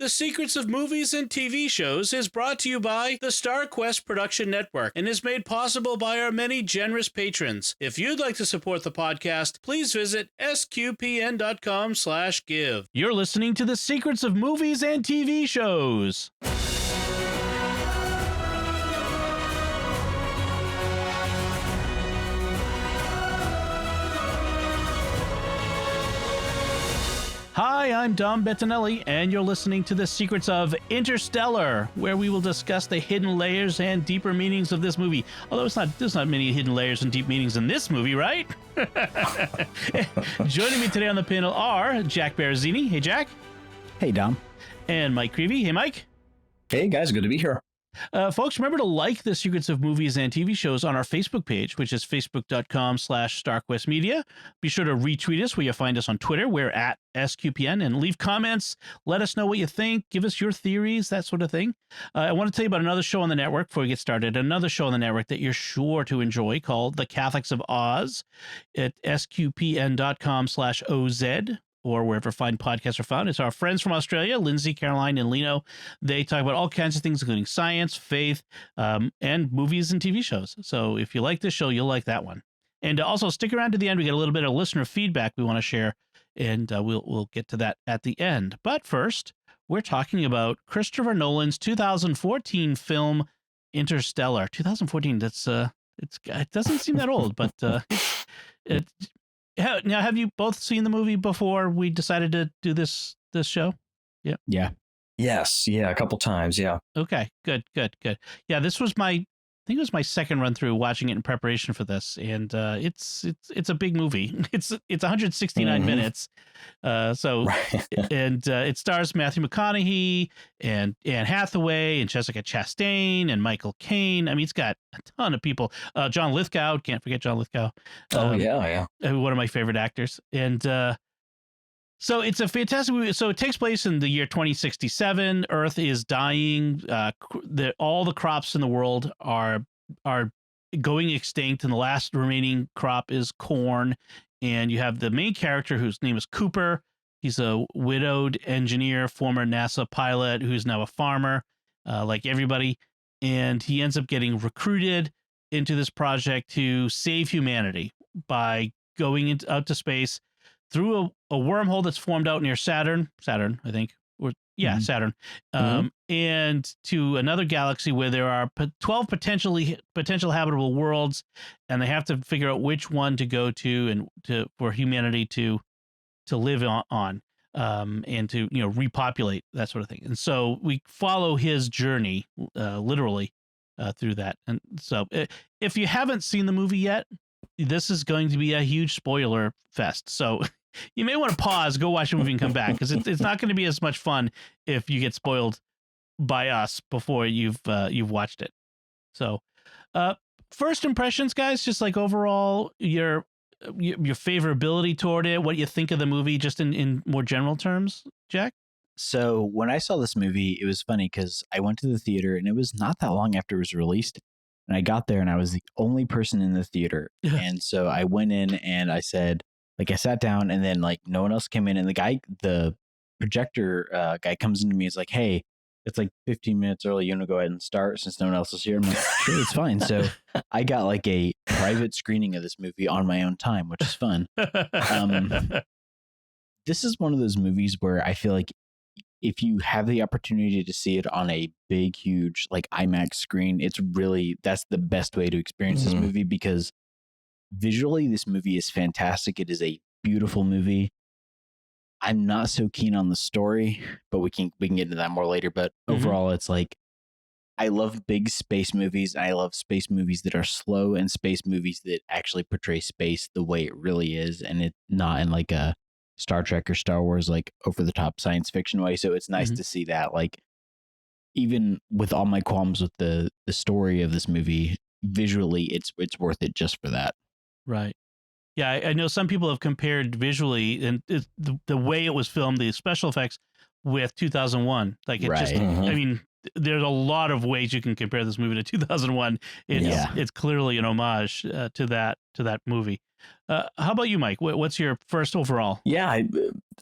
The Secrets of Movies and TV Shows is brought to you by the StarQuest Production Network and is made possible by our many generous patrons. If you'd like to support the podcast, please visit sqpn.com/give. You're listening to The Secrets of Movies and TV Shows. Hi, I'm Dom Bettinelli, and you're listening to The Secrets of Interstellar, where we will discuss the hidden layers and deeper meanings of this movie. Although there's not many hidden layers and deep meanings in this movie, right? Joining me today on the panel are Jack Baruzzini. Hey, Jack. Hey, Dom. And Mike Creavey. Hey, Mike. Hey, guys. Good to be here. Folks, remember to like The Secrets of Movies and TV Shows on our Facebook page, which is facebook.com/StarQuestMedia. Be sure to retweet us where you find us on Twitter. We're at SQPN, and leave comments. Let us know what you think. Give us your theories, that sort of thing. I want to tell you about another show on the network before we get started. Another show on the network that you're sure to enjoy called The Catholics of Oz at sqpn.com/OZ. Or wherever fine podcasts are found. It's our friends from Australia, Lindsay, Caroline, and Lino. They talk about all kinds of things, including science, faith, and movies and TV shows. So if you like this show, you'll like that one. And also stick around to the end. We get a little bit of listener feedback we want to share, and we'll get to that at the end. But first, we're talking about Christopher Nolan's 2014 film Interstellar. 2014. That's it doesn't seem that old, but now, have you both seen the movie before we decided to do this show? Yeah. Yeah. Yes. Yeah. A couple times. Yeah. Okay. Good. Yeah. This was I think it was my second run through watching it in preparation for this, and it's a big movie. It's 169 minutes. So Right. and it stars Matthew McConaughey and Anne Hathaway and Jessica Chastain and Michael Caine. I mean, it's got a ton of people. John Lithgow, can't forget John Lithgow. Yeah. One of my favorite actors. And so it's a fantastic movie. So it takes place in the year 2067. Earth is dying. All the crops in the world are going extinct, and the last remaining crop is corn. And you have the main character whose name is Cooper. He's a widowed engineer, former NASA pilot, who's now a farmer, like everybody. And he ends up getting recruited into this project to save humanity by going out to space through a wormhole that's formed out near Saturn, I think. Saturn. And to another galaxy where there are 12 potential habitable worlds, and they have to figure out which one to go to for humanity to live on, and to repopulate, that sort of thing. And so we follow his journey literally through that. And so if you haven't seen the movie yet, this is going to be a huge spoiler fest. So you may want to pause, go watch the movie, and come back, because it's not going to be as much fun if you get spoiled by us before you've watched it. So, first impressions, guys, just like overall your favorability toward it, what you think of the movie, just in more general terms, Jack. So when I saw this movie, it was funny because I went to the theater, and it was not that long after it was released. And I got there, and I was the only person in the theater. And so I went in, and I said, I sat down, and then no one else came in, and the projector guy comes into me. It's like, hey, it's 15 minutes early. You want to go ahead and start since no one else is here? I'm like, sure, it's fine. So I got a private screening of this movie on my own time, which is fun. This is one of those movies where I feel like if you have the opportunity to see it on a big, huge IMAX screen, that's the best way to experience this movie, because visually, this movie is fantastic. It is a beautiful movie. I'm not so keen on the story, but we can get into that more later. But overall, it's I love big space movies. I love space movies that are slow, and space movies that actually portray space the way it really is, and it's not in a Star Trek or Star Wars over the top science fiction way. So it's nice to see that. Even with all my qualms with the story of this movie, visually, it's worth it just for that. Right. Yeah, I know some people have compared visually and the way it was filmed, the special effects, with 2001. Just, I mean, there's a lot of ways you can compare this movie to 2001. It's clearly an homage to that movie. How about you, Mike? What's your first overall? Yeah,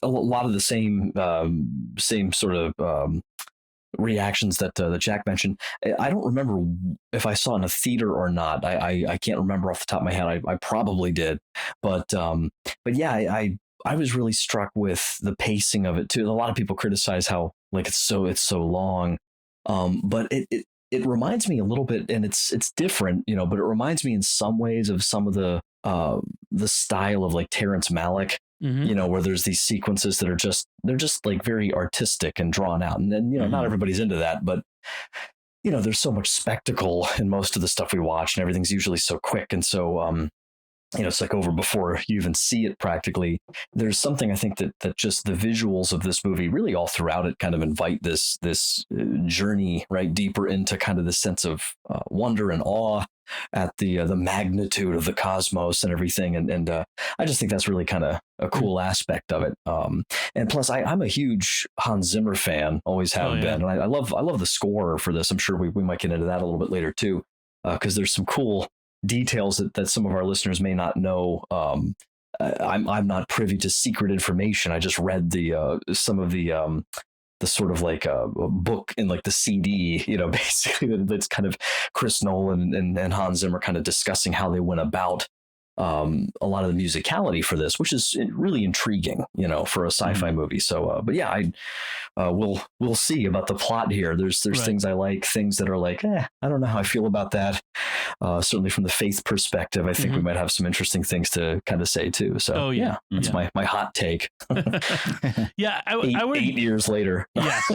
a lot of the same sort of reactions that Jack mentioned. I don't remember if I saw it in a theater or not. I can't remember off the top of my head. I probably did, but yeah, I was really struck with the pacing of it too. A lot of people criticize how like it's so long, but it reminds me a little bit, and it's different, but it reminds me in some ways of some of the style of like Terrence Malick, where there's these sequences that are they're just like very artistic and drawn out. And then, not everybody's into that, but there's so much spectacle in most of the stuff we watch, and everything's usually so quick. And so, it's like over before you even see it practically. There's something I think that just the visuals of this movie really all throughout it kind of invite this journey right deeper into kind of this sense of wonder and awe at the magnitude of the cosmos and everything. And I just think that's really kind of a cool aspect of it. And plus I'm a huge Hans Zimmer fan, always have been. And I love the score for this. I'm sure we might get into that a little bit later too, because there's some cool details that some of our listeners may not know. I'm not privy to secret information. I just read some of the sort of like a book in like the CD, basically that's kind of Chris Nolan and Hans Zimmer kind of discussing how they went about a lot of the musicality for this, which is really intriguing, for a sci-fi movie. So, but yeah, we'll see about the plot here. There's things I like, things that are like, I don't know how I feel about that. Certainly from the faith perspective, I think we might have some interesting things to kind of say too. So that's my hot take. Yeah. I would 8 years later. Yes.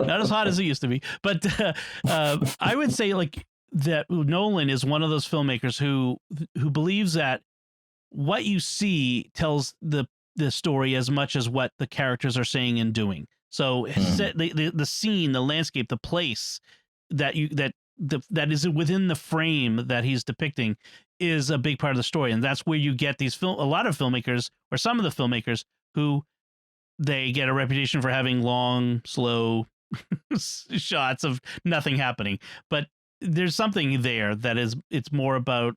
Not as hot as it used to be, but I would say like, that Nolan is one of those filmmakers who believes that what you see tells the story as much as what the characters are saying and doing. So the scene, the landscape, the place that is within the frame that he's depicting is a big part of the story, and that's where you get a lot of filmmakers, or some of the filmmakers, who they get a reputation for having long, slow shots of nothing happening, but there's something there that it's more about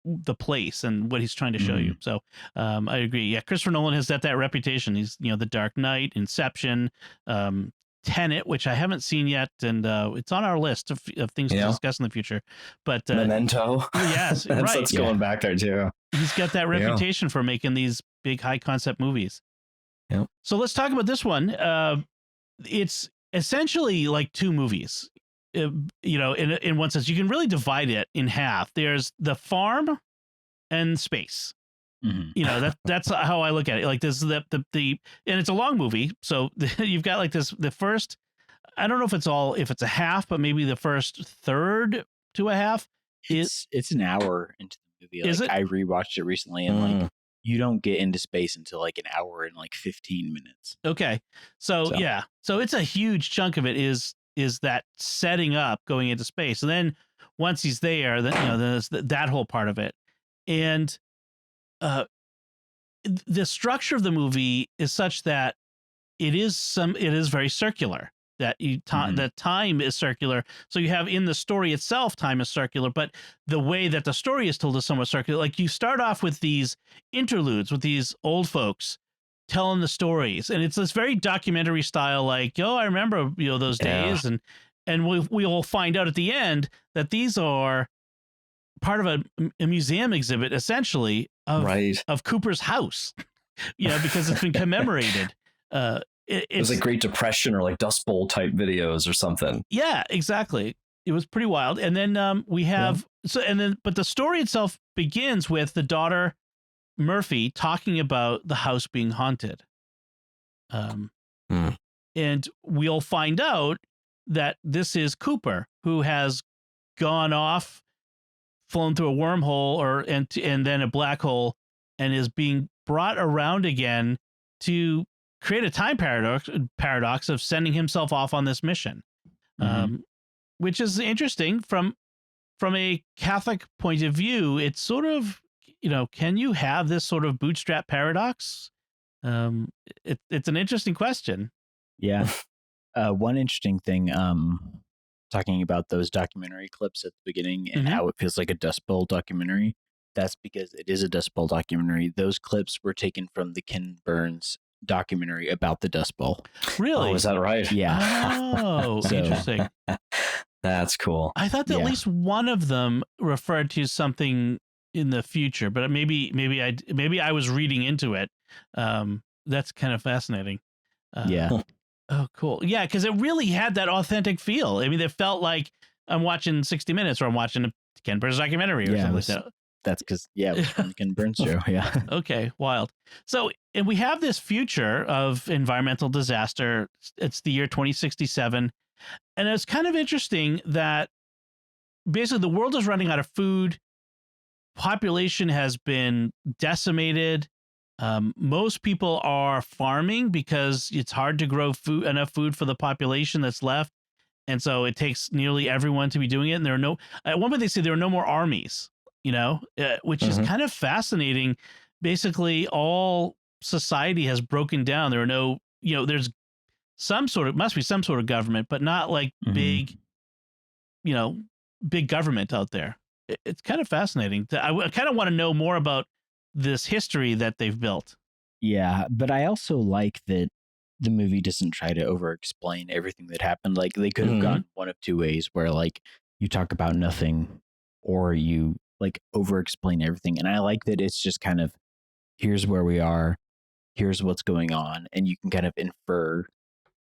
the place and what he's trying to show you. So I agree. Yeah, Christopher Nolan has that reputation. He's The Dark Knight, Inception, Tenet, which I haven't seen yet, and it's on our list of things to discuss in the future. But Memento, yes, that's right. going back there too. He's got that reputation for making these big high concept movies. Yeah. So let's talk about this one. It's essentially like two movies. In one sense, you can really divide it in half. There's the farm and space. That's how I look at it. Like this, the and it's a long movie, so you've got like this. The first, I don't know if it's a half, but maybe the first third to a half. It's an hour into the movie. Like, is it? I rewatched it recently, and like you don't get into space until like an hour and like 15 minutes. Okay, so yeah, so it's a huge chunk of it is that setting up going into space, and then once he's there, then there's that whole part of it, and the structure of the movie is such that it is very circular. That that time is circular. So you have in the story itself, time is circular, but the way that the story is told is somewhat circular. Like you start off with these interludes with these old folks telling the stories, and it's this very documentary style, like, I remember those days, and we'll find out at the end that these are part of a museum exhibit, essentially, of Cooper's house, because it's been commemorated. It was like Great Depression or like Dust Bowl type videos or something. Yeah, exactly. It was pretty wild. And then we have but the story itself begins with the daughter Murphy talking about the house being haunted. And we'll find out that this is Cooper, who has gone off, flown through a wormhole and then a black hole, and is being brought around again to create a time paradox of sending himself off on this mission, which is interesting from a Catholic point of view. It's sort of, can you have this sort of bootstrap paradox? It's an interesting question. Yeah. One interesting thing, talking about those documentary clips at the beginning and how it feels like a Dust Bowl documentary, that's because it is a Dust Bowl documentary. Those clips were taken from the Ken Burns documentary about the Dust Bowl. Really? Oh, is that right? Yeah. Oh, So- interesting. That's cool. I thought that at Yeah. least one of them referred to something in the future, but maybe I was reading into it. That's kind of fascinating. Yeah. Oh, cool. Yeah, because it really had that authentic feel. I mean, it felt like I'm watching 60 Minutes or I'm watching a Ken Burns documentary or Yeah, something it like was- that. That's because, it was from the Ken Burns show. Yeah. Okay, wild. So, and we have this future of environmental disaster. It's the year 2067. And it's kind of interesting that basically the world is running out of food. Population has been decimated. Most people are farming because it's hard to grow enough food for the population that's left. And so it takes nearly everyone to be doing it. And at one point they say there are no more armies, which is kind of fascinating. Basically, all society has broken down. There are no, there's must be some sort of government, but not like big government out there. It's kind of fascinating. I kind of want to know more about this history that they've built. Yeah. But I also like that the movie doesn't try to over explain everything that happened. Like they could have gone one of two ways where like you talk about nothing or you like over explain everything. And I like that it's just kind of here's where we are, here's what's going on, and you can kind of infer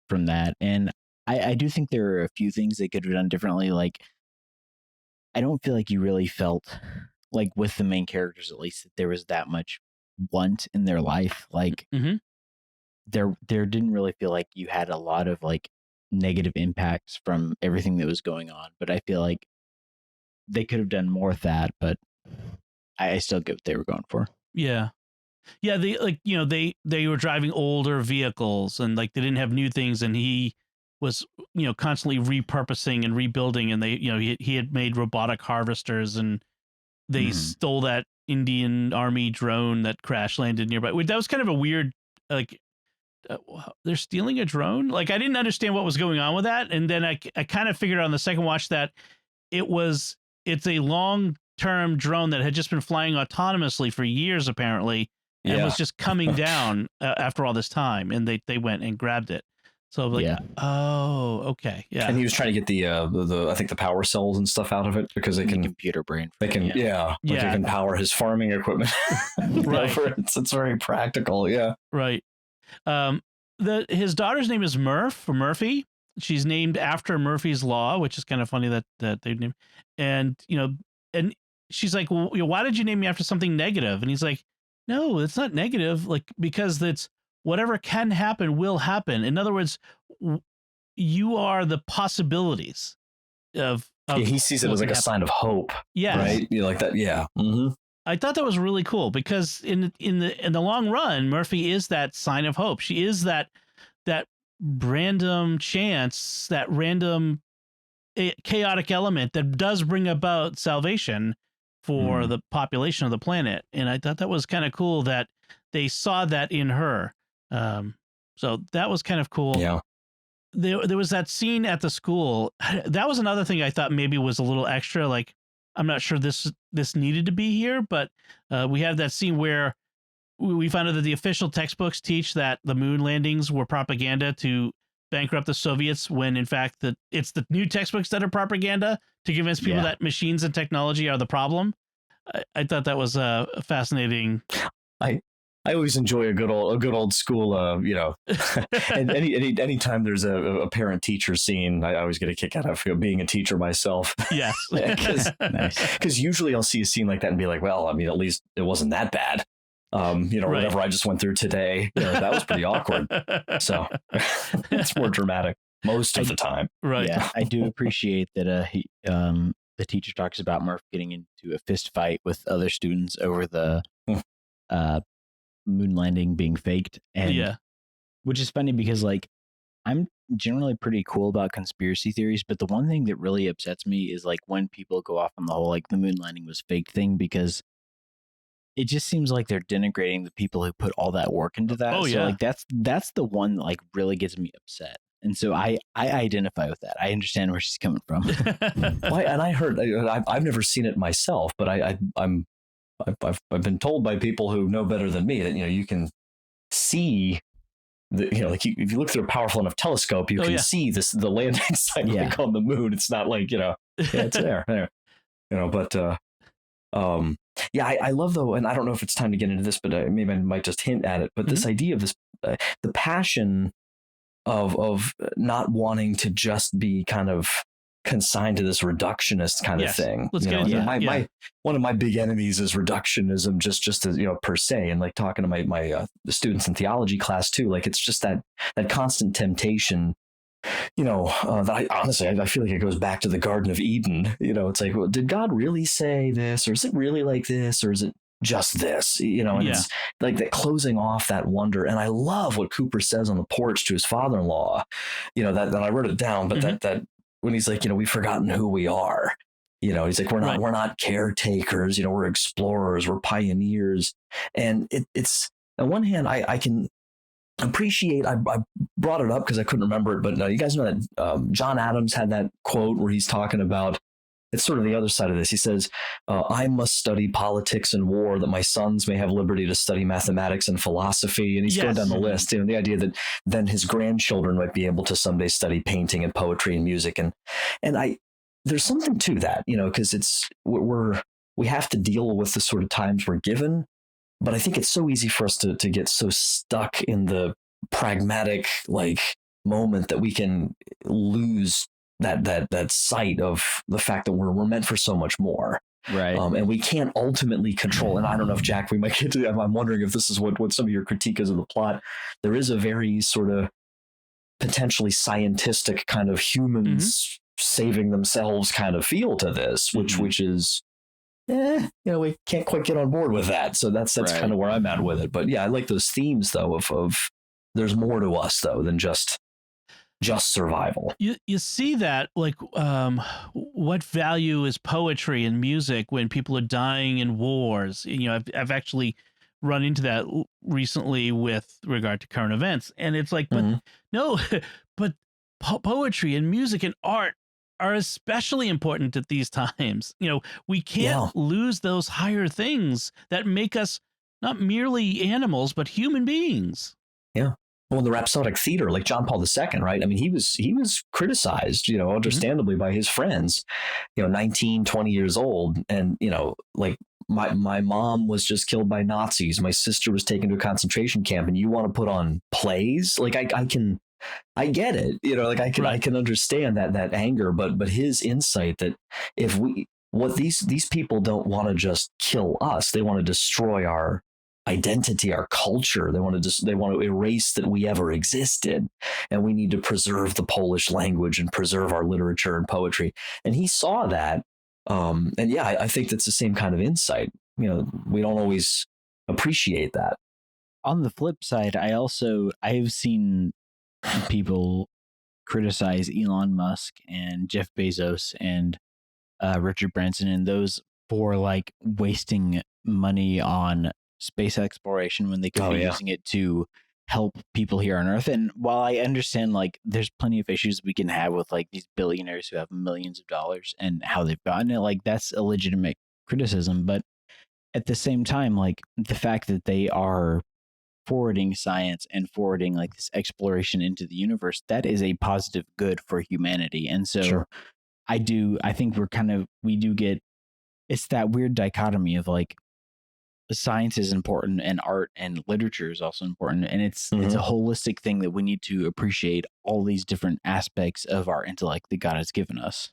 from that. And I do think there are a few things they could have done differently. Like I don't feel like you really felt like with the main characters, at least, that there was that much want in their life. Like there didn't really feel like you had a lot of like negative impacts from everything that was going on. But I feel like they could have done more of that, but I still get what they were going for. Yeah. Yeah, they were driving older vehicles and like they didn't have new things, and he was constantly repurposing and rebuilding, and they he had made robotic harvesters, and they stole that Indian Army drone that crash landed nearby. That was kind of a weird like they're stealing a drone. Like I didn't understand what was going on with that, and then I kind of figured out on the second watch that it's a long-term drone that had just been flying autonomously for years apparently. And was just coming down after all this time, and they went and grabbed it. So like, oh, okay, yeah. And he was trying to get the I think the power cells and stuff out of it because they can computer brain. They can they can power his farming equipment. Right, it's very practical. Yeah, right. His daughter's name is Murphy. She's named after Murphy's Law, which is kind of funny that they named. And and she's like, well, why did you name me after something negative? And he's like, no, it's not negative, like because that's whatever can happen will happen. In other words, you are the possibilities of he sees it as like a sign of hope. Yeah, right. You like that? Yeah. I thought that was really cool because in the long run, Murphy is that sign of hope. She is that random chance, that random chaotic element that does bring about salvation for the population of the planet. And I thought that was kind of cool that they saw that in her. So that was kind of cool. Yeah. There was that scene at the school. That was another thing I thought maybe was a little extra. Like, I'm not sure this needed to be here, but we have that scene where we found out that the official textbooks teach that the moon landings were propaganda to bankrupt the Soviets, when in fact it's the new textbooks that are propaganda to convince people that machines and technology are the problem. I thought that was fascinating. I always enjoy a good old school, and any time there's a parent teacher scene, I always get a kick out of being a teacher myself. Yes, because usually I'll see a scene like that and be like, well, I mean, at least it wasn't that bad. Whatever I just went through today, that was pretty awkward. So it's more dramatic most of the time. Right. Yeah, I do appreciate that the teacher talks about Murph getting into a fist fight with other students over the moon landing being faked. And which is funny because like I'm generally pretty cool about conspiracy theories, but the one thing that really upsets me is like when people go off on the whole like the moon landing was faked thing, because it just seems like they're denigrating the people who put all that work into that. So like that's the one that like really gets me upset. And so I identify with that. I understand where she's coming from. And I heard, I've never seen it myself, but I'm I've been told by people who know better than me that you can see like if you look through a powerful enough telescope, you can see the landing site like on the moon. It's not like it's there. But I love though, and I don't know if it's time to get into this, but maybe I might just hint at it. But this idea of this, the passion of not wanting to just be kind of consigned to this reductionist kind of thing. Let's get into that. One of my big enemies is reductionism, just as per se, and like talking to my students in theology class too. Like it's just that constant temptation. That I honestly I feel like it goes back to the Garden of Eden. It's like, well, did God really say this, or is it really like this, or is it just this? And it's like that closing off that wonder. And I love what Cooper says on the porch to his father-in-law. That I wrote it down, but that when he's like, we've forgotten who we are. He's like, we're not caretakers. We're explorers. We're pioneers. And it's on one hand, I can appreciate. I brought it up because I couldn't remember it, but you guys know that John Adams had that quote where he's talking about. It's sort of the other side of this. He says, I must study politics and war that my sons may have liberty to study mathematics and philosophy. And he's going down the list. The idea that then his grandchildren might be able to someday study painting and poetry and music. And there's something to that, because we have to deal with the sort of times we're given. But I think it's so easy for us to get so stuck in the pragmatic moment that we can lose that sight of the fact that we're meant for so much more. Right. And we can't ultimately control. And I don't know if Jack, we might get to, I'm wondering if this is what some of your critique is of the plot. There is a very sort of potentially scientific kind of humans saving themselves kind of feel to this, which is, we can't quite get on board with that. So that's kind of where I'm at with it. But I like those themes though of there's more to us though than just survival. You see that what value is poetry and music when people are dying in wars? I've actually run into that recently with regard to current events, and it's like, but no, but poetry and music and art are especially important at these times. We can't lose those higher things that make us not merely animals but human beings. Yeah. Well, in the rhapsodic theater, like John Paul II, right? I mean, he was criticized, understandably by his friends, 19, 20 years old. And, like my mom was just killed by Nazis. My sister was taken to a concentration camp, and you want to put on plays? Like I get it, I can understand that anger, but his insight that if these people don't want to just kill us, they want to destroy our identity, our culture. They want to erase that we ever existed, and we need to preserve the Polish language and preserve our literature and poetry. And he saw that, I think that's the same kind of insight. We don't always appreciate that. On the flip side, I've seen people criticize Elon Musk and Jeff Bezos and Richard Branson and those for wasting money on space exploration when they could be using it to help people here on Earth. And while I understand there's plenty of issues we can have with these billionaires who have millions of dollars and how they've gotten it, that's a legitimate criticism. But at the same time, the fact that they are forwarding science and forwarding this exploration into the universe, that is a positive good for humanity. And so I think we do get, it's that weird dichotomy of science is important and art and literature is also important. And it's a holistic thing that we need to appreciate all these different aspects of our intellect that God has given us.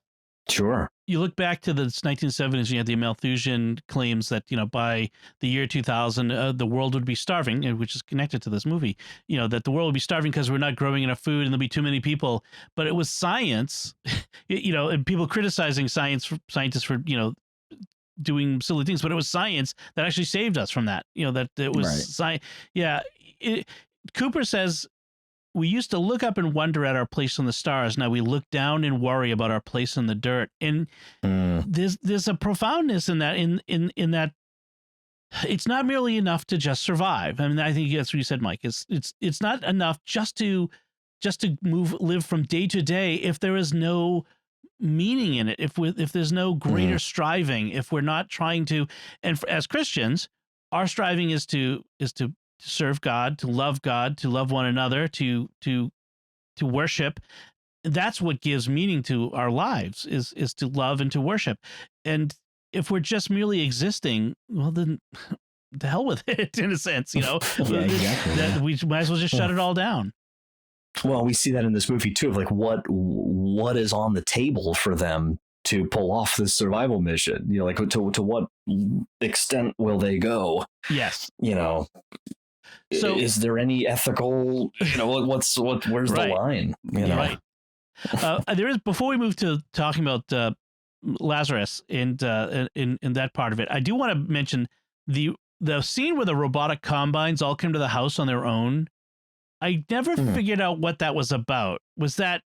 Sure. You look back to the 1970s, you had the Malthusian claims that, by the year 2000, the world would be starving, which is connected to this movie, that the world would be starving because we're not growing enough food and there'll be too many people. But it was science, and people criticizing scientists for, doing silly things, but it was science that actually saved us from that, that it was science. Yeah. Cooper says, we used to look up and wonder at our place in the stars. Now we look down and worry about our place in the dirt. And there's a profoundness in that, in that it's not merely enough to just survive. I mean, I think that's what you said, Mike. It's not enough just to live from day to day if there is no meaning in it, if there's no greater striving, if we're not trying to, and as Christians, our striving is to serve God, to love one another, to worship. That's what gives meaning to our lives, is to love and to worship. And if we're just merely existing, well, then the hell with it, in a sense, Yeah, exactly. that we might as well just shut it all down. Well, we see that in this movie too, of like what is on the table for them to pull off this survival mission. You know, like to what extent will they go? Yes. You know, so is there any ethical? You know, where's right. the line? You know? Right. There is, before we move to talking about Lazarus and in that part of it, I do want to mention the scene where the robotic combines all came to the house on their own. I never figured out what that was about. Was that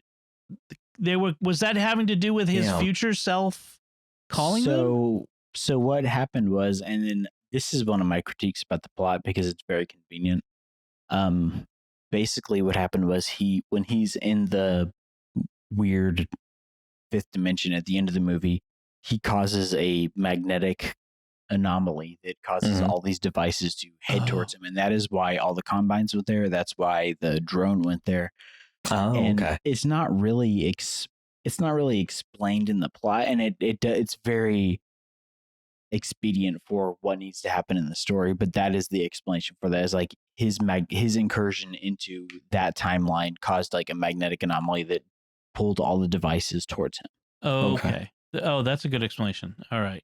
having to do with his future self calling them? So what happened was, and then this is one of my critiques about the plot because it's very convenient. Basically what happened was when he's in the weird fifth dimension at the end of the movie, he causes a magnetic anomaly that causes all these devices to head towards him, and that is why all the combines were there. That's why the drone went there. Okay. It's not really explained in the plot, and it's very expedient for what needs to happen in the story. But that is the explanation for that. Is like his incursion into that timeline caused like a magnetic anomaly that pulled all the devices towards him. Oh, okay. Oh, that's a good explanation. All right.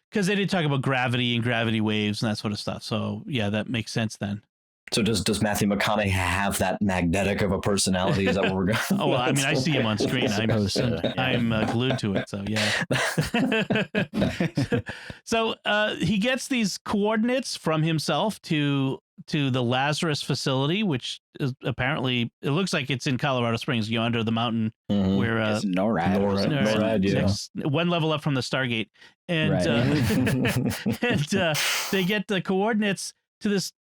Because they did talk about gravity and gravity waves and that sort of stuff. So yeah, that makes sense then. So does Matthew McConaughey have that magnetic of a personality? Is that what we're going? Oh, well, I mean, I see him on screen. I'm glued to it. So yeah. So he gets these coordinates from himself to the Lazarus facility, which is apparently, it looks like it's in Colorado Springs, under the mountain where it's NORAD, one level up from the Stargate, and and they get the coordinates to this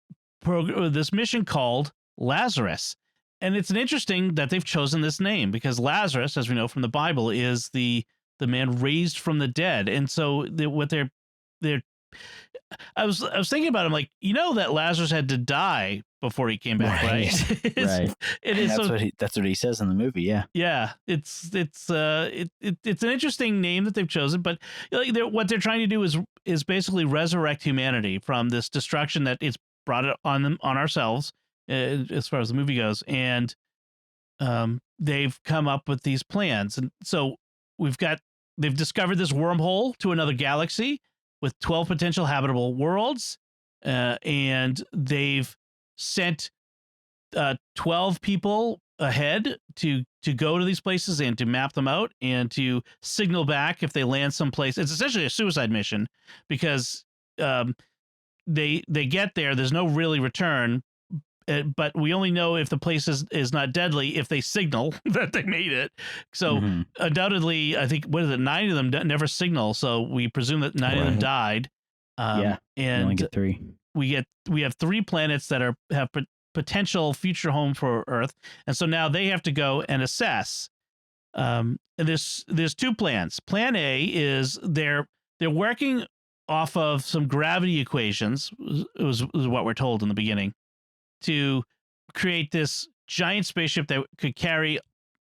mission called Lazarus. And it's an interesting that they've chosen this name, because Lazarus, as we know from the Bible, is the man raised from the dead. And so what they're I was thinking about him, like, that Lazarus had to die before he came back, right? Right. That's what he says in the movie. Yeah. Yeah. It's an interesting name that they've chosen, but what they're trying to do is basically resurrect humanity from this destruction that it's brought it on ourselves, as far as the movie goes. And they've come up with these plans. And so they've discovered this wormhole to another galaxy with 12 potential habitable worlds. And they've sent 12 people ahead to go to these places and to map them out and to signal back if they land someplace. It's essentially a suicide mission, because they get there, there's no really return, but we only know if the place is not deadly if they signal that they made it. So undoubtedly, I think, 9 of them never signal, so we presume that 9 of them died. And we only get 3. We have 3 planets that have potential future home for Earth, and so now they have to go and assess. And there's 2 plans. Plan A is they're working off of some gravity equations, was what we're told in the beginning, to create this giant spaceship that could carry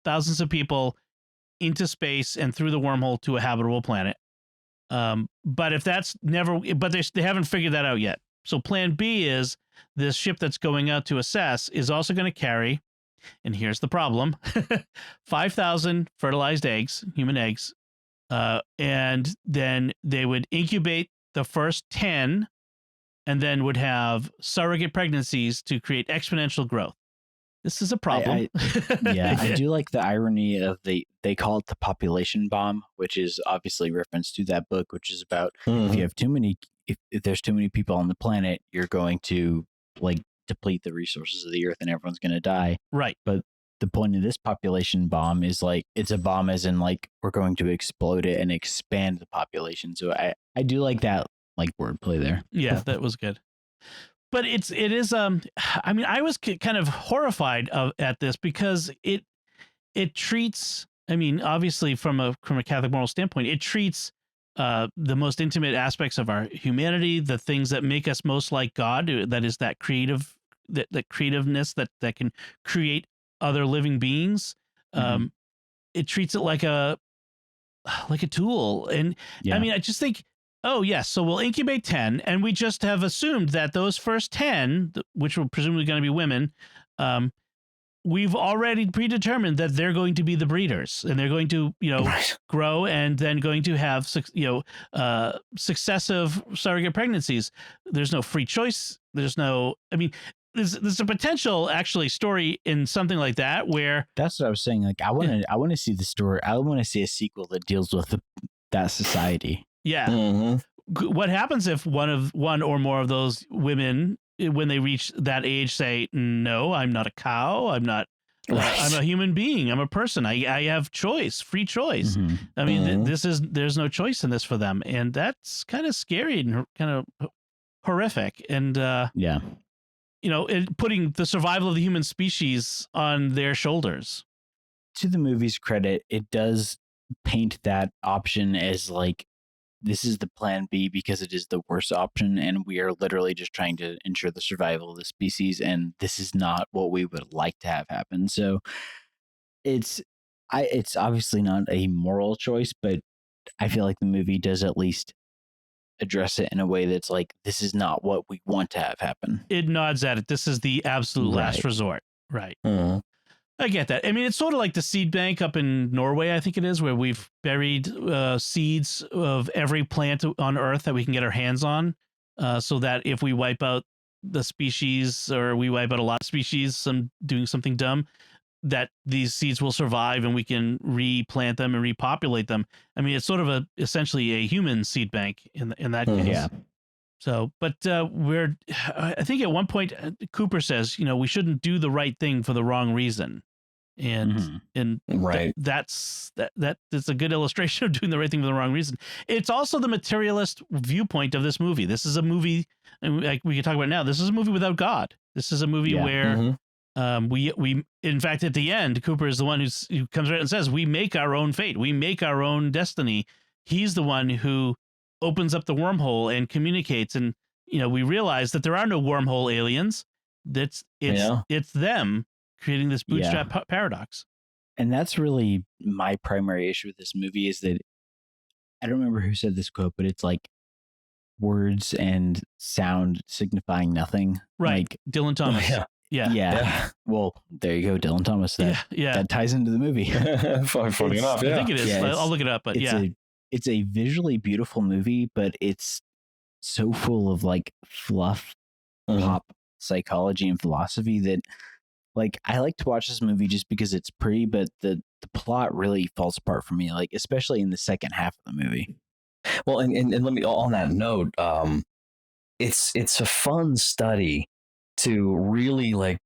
thousands of people into space and through the wormhole to a habitable planet. But if that's they haven't figured that out yet. So plan B is this ship that's going out to assess is also going to carry, and here's the problem, 5,000 fertilized eggs, human eggs. And then they would incubate the first 10 and then would have surrogate pregnancies to create exponential growth. This is a problem. I do like the irony of they call it the population bomb, which is obviously reference to that book, which is about if you have if there's too many people on the planet, you're going to like deplete the resources of the earth and everyone's going to die. Right. But the point of this population bomb is like, it's a bomb as in like, we're going to explode it and expand the population. So I do like that, like, wordplay there. Yeah, that was good. But it is I mean, I was kind of horrified at this because it treats I mean, obviously, from a Catholic moral standpoint, it treats the most intimate aspects of our humanity, the things that make us most like God. That is that creativeness that can create other living beings. It treats it like a tool, and I mean, I just think, oh yes, so we'll incubate 10, and we just have assumed that those first 10, which were presumably going to be women, we've already predetermined that they're going to be the breeders, and they're going to, grow, and then going to have, successive surrogate pregnancies. There's no free choice. There's no, I mean, there's a potential actually story in something like that where that's what I was saying. Like, I want to see the story. I want to see a sequel that deals with that society. Yeah. Mm-hmm. What happens if one or more of those women, when they reach that age, say, no, I'm not a cow. I'm not, I'm a human being. I'm a person. I have choice, free choice. I mean, there's no choice in this for them. And that's kind of scary and kind of horrific. And, putting the survival of the human species on their shoulders. To the movie's credit, it does paint that option as like, this is the plan B because it is the worst option, and we are literally just trying to ensure the survival of the species, and this is not what we would like to have happen. So it's obviously not a moral choice, but I feel like the movie does at least address it in a way that's like, this is not what we want to have happen. It nods at it. This is the absolute last resort. Right. I get that. I mean, it's sort of like the seed bank up in Norway, I think it is, where we've buried seeds of every plant on Earth that we can get our hands on, so that if we wipe out the species, or we wipe out a lot of species, doing something dumb, that these seeds will survive and we can replant them and repopulate them. I mean, it's sort of essentially a human seed bank in that case. Yeah. So, but I think at one point Cooper says, we shouldn't do the right thing for the wrong reason. And right. That's a good illustration of doing the right thing for the wrong reason. It's also the materialist viewpoint of this movie. This is a movie, and like we can talk about now, this is a movie without God. This is a movie where we in fact, at the end, Cooper is the one who comes right and says, we make our own fate. We make our own destiny. He's the one who opens up the wormhole and communicates. And, we realize that there are no wormhole aliens. It's them creating this bootstrap paradox. And that's really my primary issue with this movie, is that I don't remember who said this quote, but it's like words and sound signifying nothing. Right. Like, Dylan Thomas. Yeah. Well, there you go, Dylan Thomas. That ties into the movie. Funny enough, I think it is. I'll look it up, but it's a visually beautiful movie, but it's so full of like fluff, pop psychology and philosophy that, like, I like to watch this movie just because it's pretty, but the plot really falls apart for me, like, especially in the second half of the movie. Well, and let me, on that note, it's a fun study to really like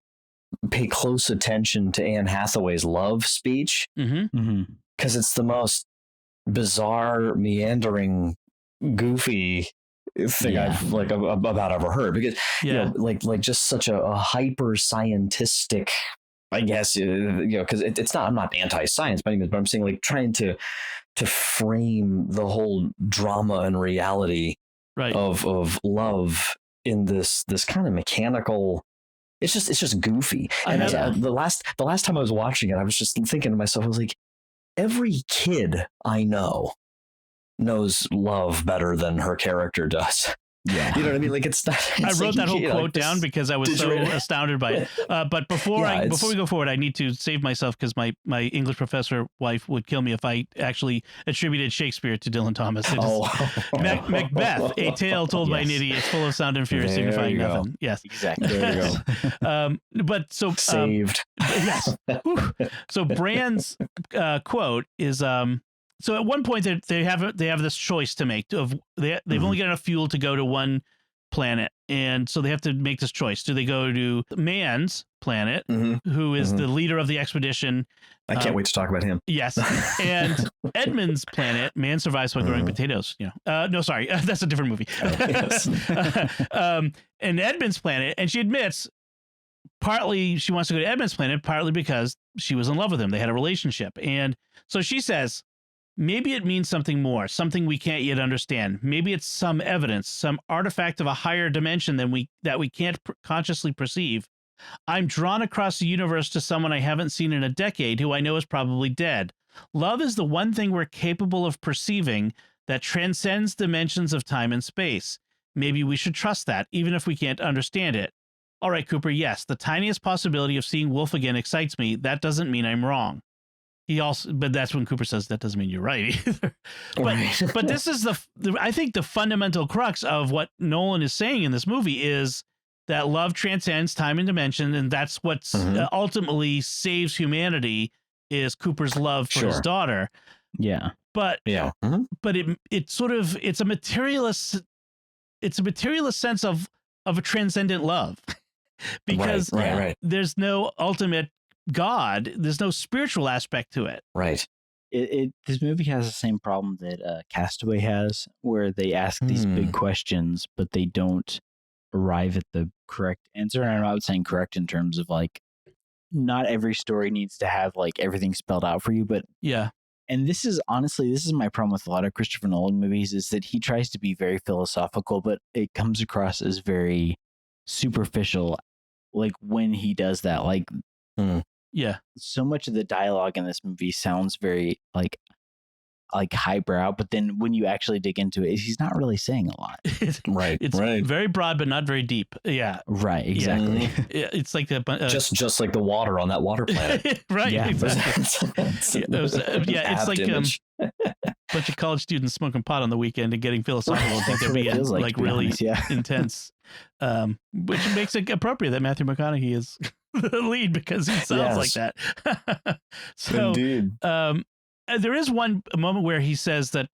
pay close attention to Anne Hathaway's love speech, because it's the most bizarre, meandering, goofy thing I've about ever heard, because like just such a hyper scientistic, I guess, because it's not, I'm not anti-science by any means, but I'm saying like trying to frame the whole drama and reality of love in this kind of mechanical. It's just goofy. And the last time I was watching it, I was just thinking to myself, I was like, every kid I know knows love better than her character does. Yeah. You know what I mean? Like, it's not. I wrote that whole quote down because I was so astounded by it. But before we go forward, I need to save myself, because my English professor wife would kill me if I actually attributed Shakespeare to Dylan Thomas. Macbeth, a tale told by an idiot, full of sound and fury, signifying nothing. Yes, exactly. There you go. But so saved. Yes. So Brand's quote is so at one point they have this choice to make of they've only got enough fuel to go to one planet, and so they have to make this choice. Do they go to man's planet, who is the leader of the expedition? I can't wait to talk about him. Yes. And Edmund's planet, man survives by growing potatoes. No, sorry, that's a different movie. And Edmund's planet, and she admits, partly she wants to go to Edmund's planet, partly because she was in love with him. They had a relationship. And so she says, maybe it means something more, something we can't yet understand. Maybe it's some evidence, some artifact of a higher dimension than that we can't consciously perceive. I'm drawn across the universe to someone I haven't seen in a decade who I know is probably dead. Love is the one thing we're capable of perceiving that transcends dimensions of time and space. Maybe we should trust that, even if we can't understand it. All right, Cooper, yes, the tiniest possibility of seeing Wolf again excites me. That doesn't mean I'm wrong. But that's when Cooper says that doesn't mean you're right either. But this is I think the fundamental crux of what Nolan is saying in this movie is that love transcends time and dimension, and that's what's ultimately saves humanity is Cooper's love for his daughter. Yeah. But but it's a materialist sense of a transcendent love. Because there's no ultimate God, there's no spiritual aspect to it. Right. This movie has the same problem that Castaway has, where they ask these big questions, but they don't arrive at the correct answer. And I'm not saying correct in terms of like, not every story needs to have like everything spelled out for you, but yeah. And this is my problem with a lot of Christopher Nolan movies is that he tries to be very philosophical, but it comes across as very superficial. Like when he does that, like, yeah, so much of the dialogue in this movie sounds very like highbrow, but then when you actually dig into it, he's not really saying a lot. It's very broad, but not very deep. Yeah, right, exactly. Yeah. It's like the just like the water on that water planet, right? Yeah, exactly. It's like a bunch of college students smoking pot on the weekend and getting philosophical. I think they're being like really intense, which makes it appropriate that Matthew McConaughey is the lead because he sounds like that. So, indeed. There is one moment where he says that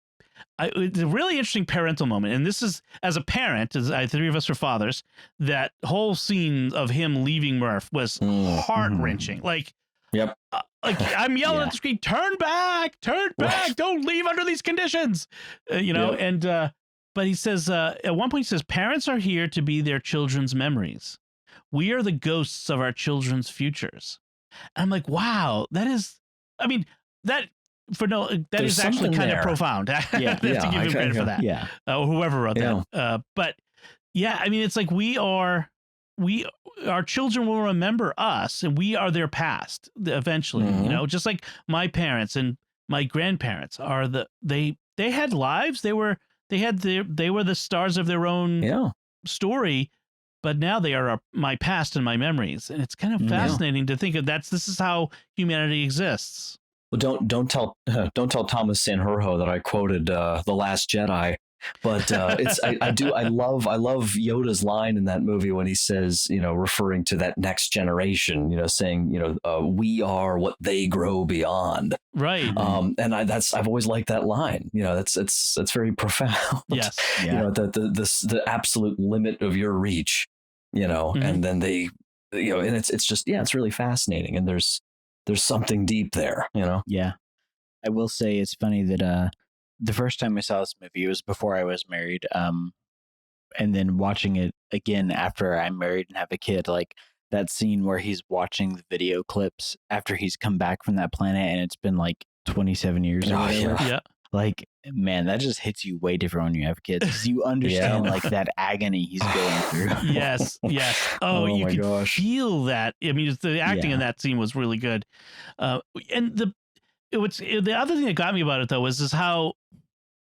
it's a really interesting parental moment. And this is, as a parent, as three of us are fathers, that whole scene of him leaving Murph was heart-wrenching. Like, yep. I'm yelling at the screen, turn back, don't leave under these conditions, and, but he says, at one point he says, parents are here to be their children's memories. We are the ghosts of our children's futures. And I'm like, wow, that is actually kind of profound. To give him credit for that. Yeah. Or whoever wrote that. But yeah, I mean, it's like our children will remember us and we are their past eventually, just like my parents and my grandparents they had lives. They were the stars of their own story, but now they are my past and my memories. And it's kind of fascinating to think of this is how humanity exists. Well, don't tell Thomas Sanjurjo that I quoted The Last Jedi, but I love Yoda's line in that movie when he says, referring to that next generation, saying, we are what they grow beyond. Right. And I've always liked that line. That's very profound. Yes. Yeah. The absolute limit of your reach. And then they, and it's just it's really fascinating, and there's something deep there, Yeah. I will say it's funny that the first time I saw this movie, it was before I was married. And then watching it again after I'm married and have a kid, like that scene where he's watching the video clips after he's come back from that planet and it's been like 27 years or whatever. Yeah. Like, man, that just hits you way different when you have kids because you understand like that agony he's going through. Yes. Oh, you can feel that. I mean, the acting in that scene was really good. And the other thing that got me about it though was how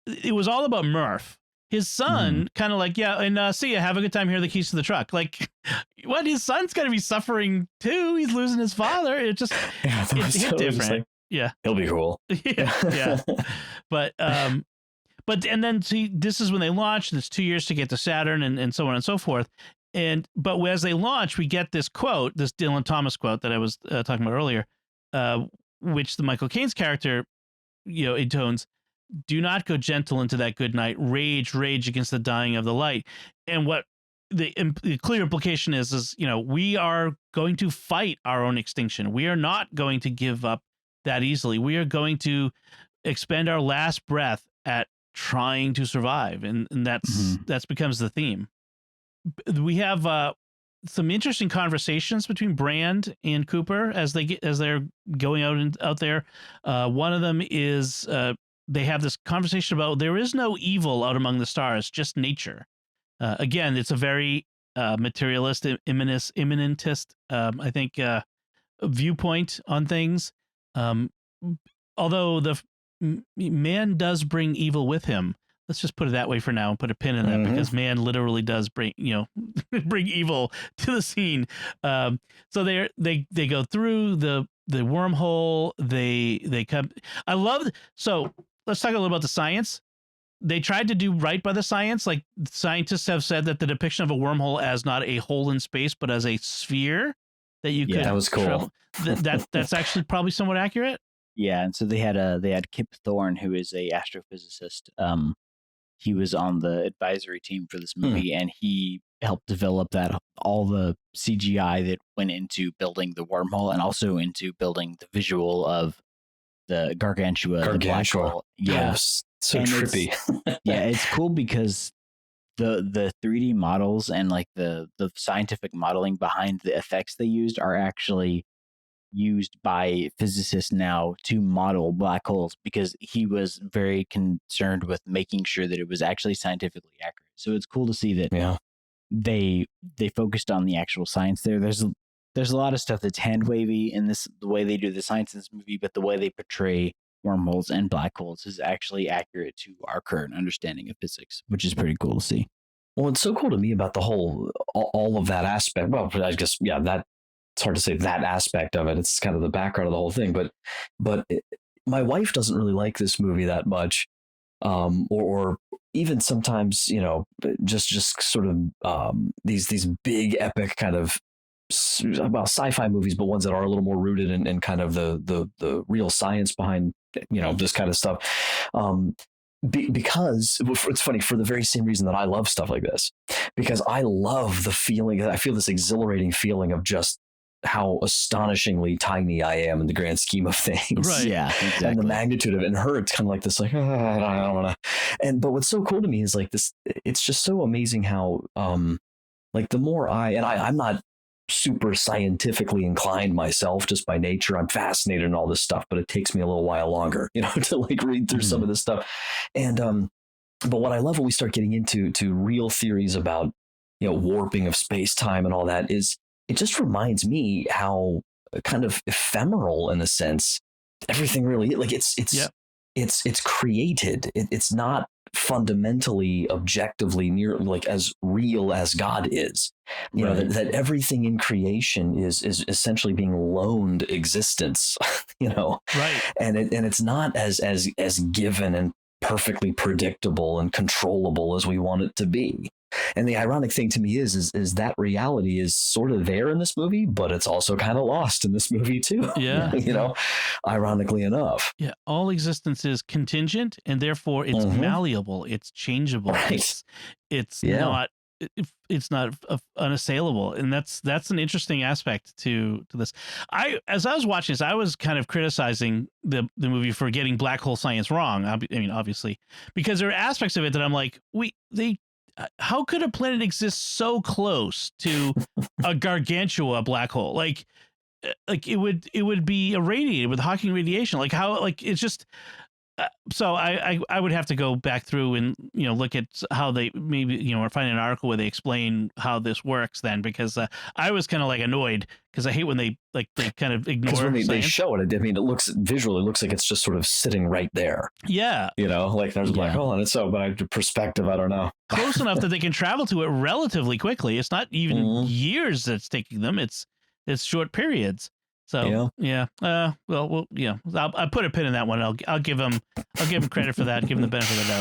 it was all about Murph. His son kind of like, see ya, have a good time, here are the keys to the truck. Like, what? His son's got to be suffering too. He's losing his father. It just it hit different. He'll be cool. yeah. But and then see, this is when they launch, and it's 2 years to get to Saturn and so on and so forth. But as they launch, we get this quote, this Dylan Thomas quote that I was talking about earlier, which the Michael Caine's character, intones, "Do not go gentle into that good night. Rage against the dying of the light." And what the clear implication is, we are going to fight our own extinction. We are not going to give up that easily. We are going to expend our last breath at trying to survive, and that's becomes the theme. We have some interesting conversations between Brand and Cooper as they're going out there. One of them is they have this conversation about there is no evil out among the stars, just nature. Again, it's a very materialist, immanentist, I think, viewpoint on things. Um, although man does bring evil with him. Let's just put it that way for now and put a pin in that, because man literally does bring bring evil to the scene. So they go through the wormhole. They come. I love. So let's talk a little about the science. They tried to do right by the science. Like, scientists have said that the depiction of a wormhole as not a hole in space, but as a sphere that you could. That was cool. That's actually probably somewhat accurate. Yeah, and so they had Kip Thorne, who is a astrophysicist. He was on the advisory team for this movie, and he helped develop all the CGI that went into building the wormhole, and also into building the visual of the Gargantua. The black hole. Yes, so and trippy. It's cool because the 3D models and like the scientific modeling behind the effects they used are actually used by physicists now to model black holes, because he was very concerned with making sure that it was actually scientifically accurate. So it's cool to see that they focused on the actual science there. There's a lot of stuff that's hand wavy in the way they do the science in this movie, but the way they portray wormholes and black holes is actually accurate to our current understanding of physics, which is pretty cool to see. Well, it's so cool to me about the whole, all of that aspect. Well, I guess, it's hard to say that aspect of it. It's kind of the background of the whole thing, but my wife doesn't really like this movie that much. Or even sometimes, just sort of, these big epic kind of, sci-fi movies, but ones that are a little more rooted in kind of the real science behind, this kind of stuff. Because it's funny, for the very same reason that I love stuff like this, because I love the feeling, I feel this exhilarating feeling of just how astonishingly tiny I am in the grand scheme of things. Right. Yeah, exactly. And the magnitude of it. And her, it's kind of like this, like, I don't want to. But what's so cool to me is like this, it's just so amazing how, like the more I'm not super scientifically inclined myself just by nature. I'm fascinated in all this stuff, but it takes me a little while longer, to like read through some of this stuff. And, but what I love when we start getting into real theories about, warping of space time and all that, is it just reminds me how kind of ephemeral, in a sense, everything really is. Like it's created. It's not fundamentally, objectively near like as real as God is. That everything in creation is essentially being loaned existence. Right. And it's not as given and perfectly predictable and controllable as we want it to be. And the ironic thing to me is that reality is sort of there in this movie, but it's also kind of lost in this movie too. Yeah. Ironically enough. Yeah. All existence is contingent, and therefore it's malleable. It's changeable. Right. It's not unassailable. And that's an interesting aspect to this. As I was watching this, I was kind of criticizing the movie for getting black hole science wrong. I mean, obviously, because there are aspects of it that I'm like, how could a planet exist so close to a gargantua black hole? Like it would be irradiated with Hawking radiation. Like how, like it's just. So I would have to go back through and look at how they maybe or find an article where they explain how this works then, because I was kind of like annoyed because I hate when they kind of ignore. Because when they show it, I mean, it visually looks like it's just sort of sitting right there. Yeah, like there's a black hole, and it's so, but perspective, I don't know. Close enough that they can travel to it relatively quickly. It's not even years that's taking them. It's short periods. So I'll put a pin in that one. I'll give him credit for that. Give him the benefit of the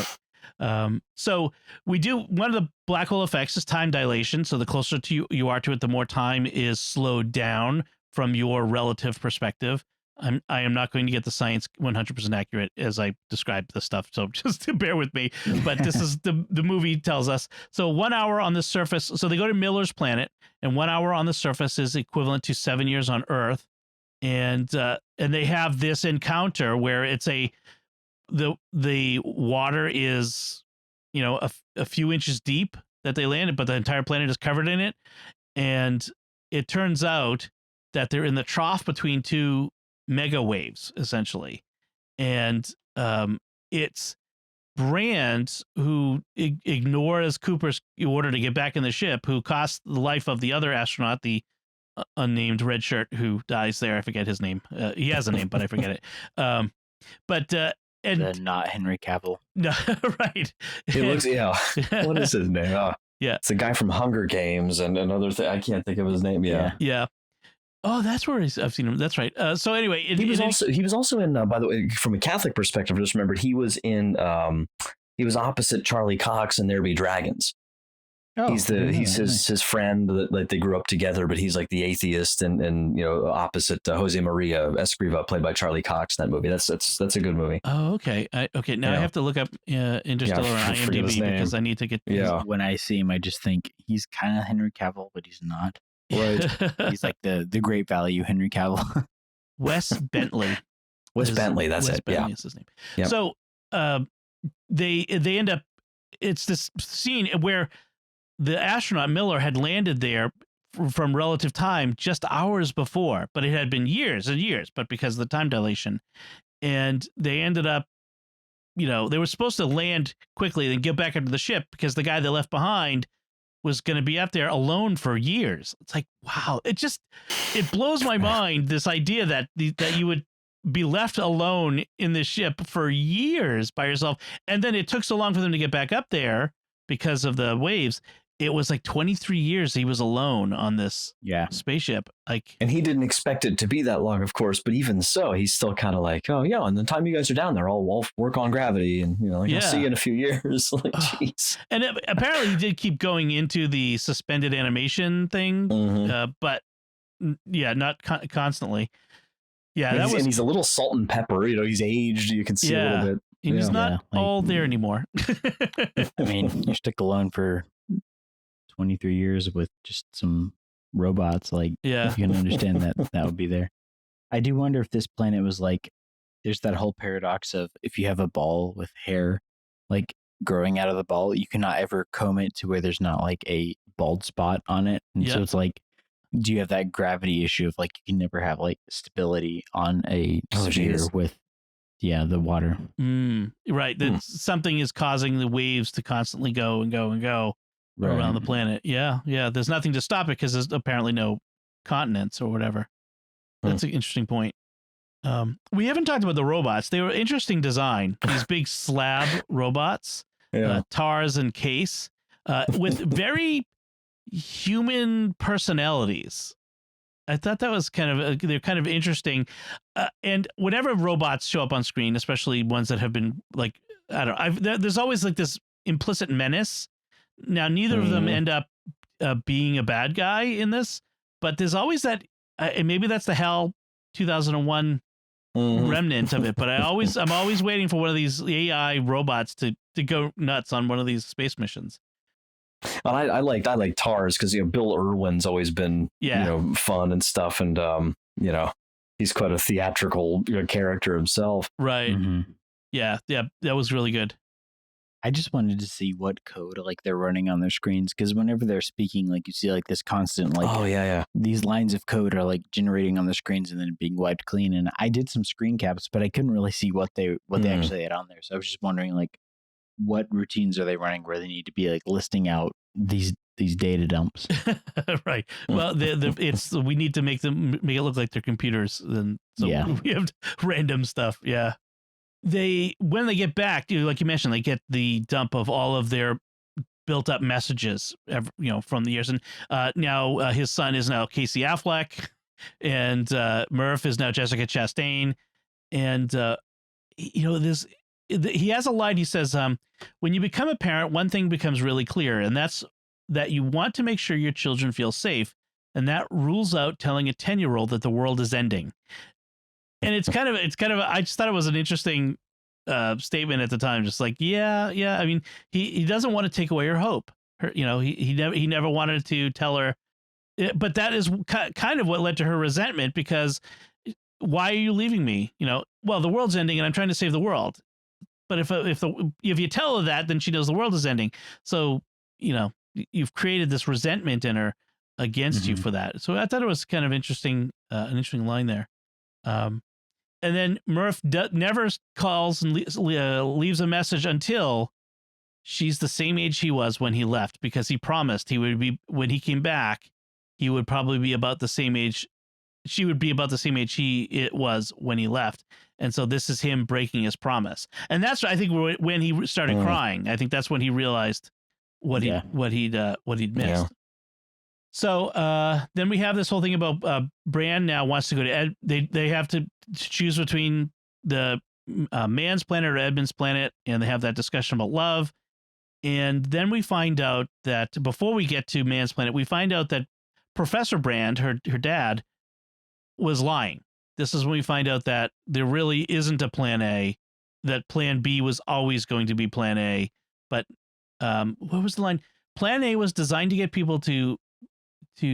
doubt. So we do, one of the black hole effects is time dilation. So the closer to you are to it, the more time is slowed down from your relative perspective. I am not going to get the science 100% accurate as I describe the stuff, so just to bear with me. But this is the movie tells us. So 1 hour on the surface. So they go to Miller's planet, and 1 hour on the surface is equivalent to 7 years on Earth. And they have this encounter where it's the water is a few inches deep that they landed, but the entire planet is covered in it. and it turns out that they're in the trough between two mega waves, essentially, and it's Brand, who ignores Cooper's order to get back in the ship, who costs the life of the other astronaut, the unnamed red shirt who dies there. I forget his name. He has a name, but I forget it. And not Henry Cavill. No, right. It looks, yeah. What is his name? Yeah, it's a guy from Hunger Games and another thing. I can't think of his name. Yeah. Oh, that's where I've seen him. That's right. So anyway, he was also in. By the way, from a Catholic perspective, I just remembered he was in. He was opposite Charlie Cox in There Be Dragons. Oh, he's his friend that they grew up together, but he's like the atheist and opposite Jose Maria Escriva, played by Charlie Cox in that movie. That's a good movie. Oh, okay. Now I have to look up Interstellar on IMDb because I need to get. Yeah. When I see him, I just think he's kind of Henry Cavill, but he's not. Right. He's like the great value Henry Cavill. Wes Bentley. Bentley. That's Wes it. Bentley is his name. Yep. So they end up. It's this scene where the astronaut Miller had landed there from relative time just hours before, but it had been years and years, but because of the time dilation. And they ended up, they were supposed to land quickly and get back into the ship because the guy they left behind was going to be up there alone for years. It's like, wow, it blows my mind, this idea that you would be left alone in this ship for years by yourself. And then it took so long for them to get back up there because of the waves. It was like 23 years he was alone on this spaceship. And he didn't expect it to be that long, of course, but even so, he's still kind of like, oh yeah, and the time you guys are down there, I'll work on gravity, and I'll see you in a few years. Like, jeez. And apparently he did keep going into the suspended animation thing, but not constantly. Yeah, and he's a little salt and pepper. He's aged. You can see a little bit. He's not all there anymore. I mean, you're stuck alone for 23 years with just some robots. Like, you can understand that would be there. I do wonder if this planet was like, there's that whole paradox of if you have a ball with hair like growing out of the ball, you cannot ever comb it to where there's not like a bald spot on it. And so it's like, do you have that gravity issue of like you can never have like stability on a sphere with the water? Right. That something is causing the waves to constantly go and go and go around the planet. Yeah. There's nothing to stop it because there's apparently no continents or whatever. That's an interesting point. We haven't talked about the robots. They were interesting design. These big slab robots, TARS and Case, with very human personalities. I thought that was they're kind of interesting. And whenever robots show up on screen, especially ones that have been like, I don't know, there's always like this implicit menace. Now, neither of them end up being a bad guy in this, but there's always that, and maybe that's the HAL 2001 remnant of it. But I'm always waiting for one of these AI robots to go nuts on one of these space missions. Well, I like TARS because Bill Irwin's always been fun and stuff, and he's quite a theatrical character himself. Right. Yeah, that was really good. I just wanted to see what code like they're running on their screens, because whenever they're speaking, like you see like this constant like these lines of code are like generating on the screens and then being wiped clean. And I did some screen caps, but I couldn't really see what they actually had on there. So I was just wondering like what routines are they running where they need to be like listing out these data dumps. Right. Well, we need to make it look like they're computers, and so we have random stuff. Yeah. When they get back, like you mentioned, they get the dump of all of their built up messages, from the years. And now his son is now Casey Affleck, and Murph is now Jessica Chastain. And, he has a line. He says, when you become a parent, one thing becomes really clear, and that's that you want to make sure your children feel safe. And that rules out telling a 10-year-old that the world is ending. And it's kind of, I just thought it was an interesting statement at the time. Just like, yeah. I mean, he doesn't want to take away her hope. He never wanted to tell her, but that is kind of what led to her resentment, because why are you leaving me? Well, the world's ending and I'm trying to save the world. But if you tell her that, then she knows the world is ending. So, you've created this resentment in her. against you for that. So I thought it was kind of interesting, an interesting line there. And then Murph never calls and leaves a message until she's the same age he was when he left, because he promised he would be, when he came back, he would probably be about the same age. She would be about the same age it was when he left. And so this is him breaking his promise. And that's, I think, when he started crying. I think that's when he realized what he'd missed. Yeah. So then we have this whole thing about Brand now wants to go to they have to choose between the man's planet or Edmund's planet, and they have that discussion about love. And then we find out that before we get to man's planet, we find out that Professor Brand, her dad, was lying. This is when we find out that there really isn't a plan A, that plan B was always going to be plan A. But what was the line? Plan A was designed to get people to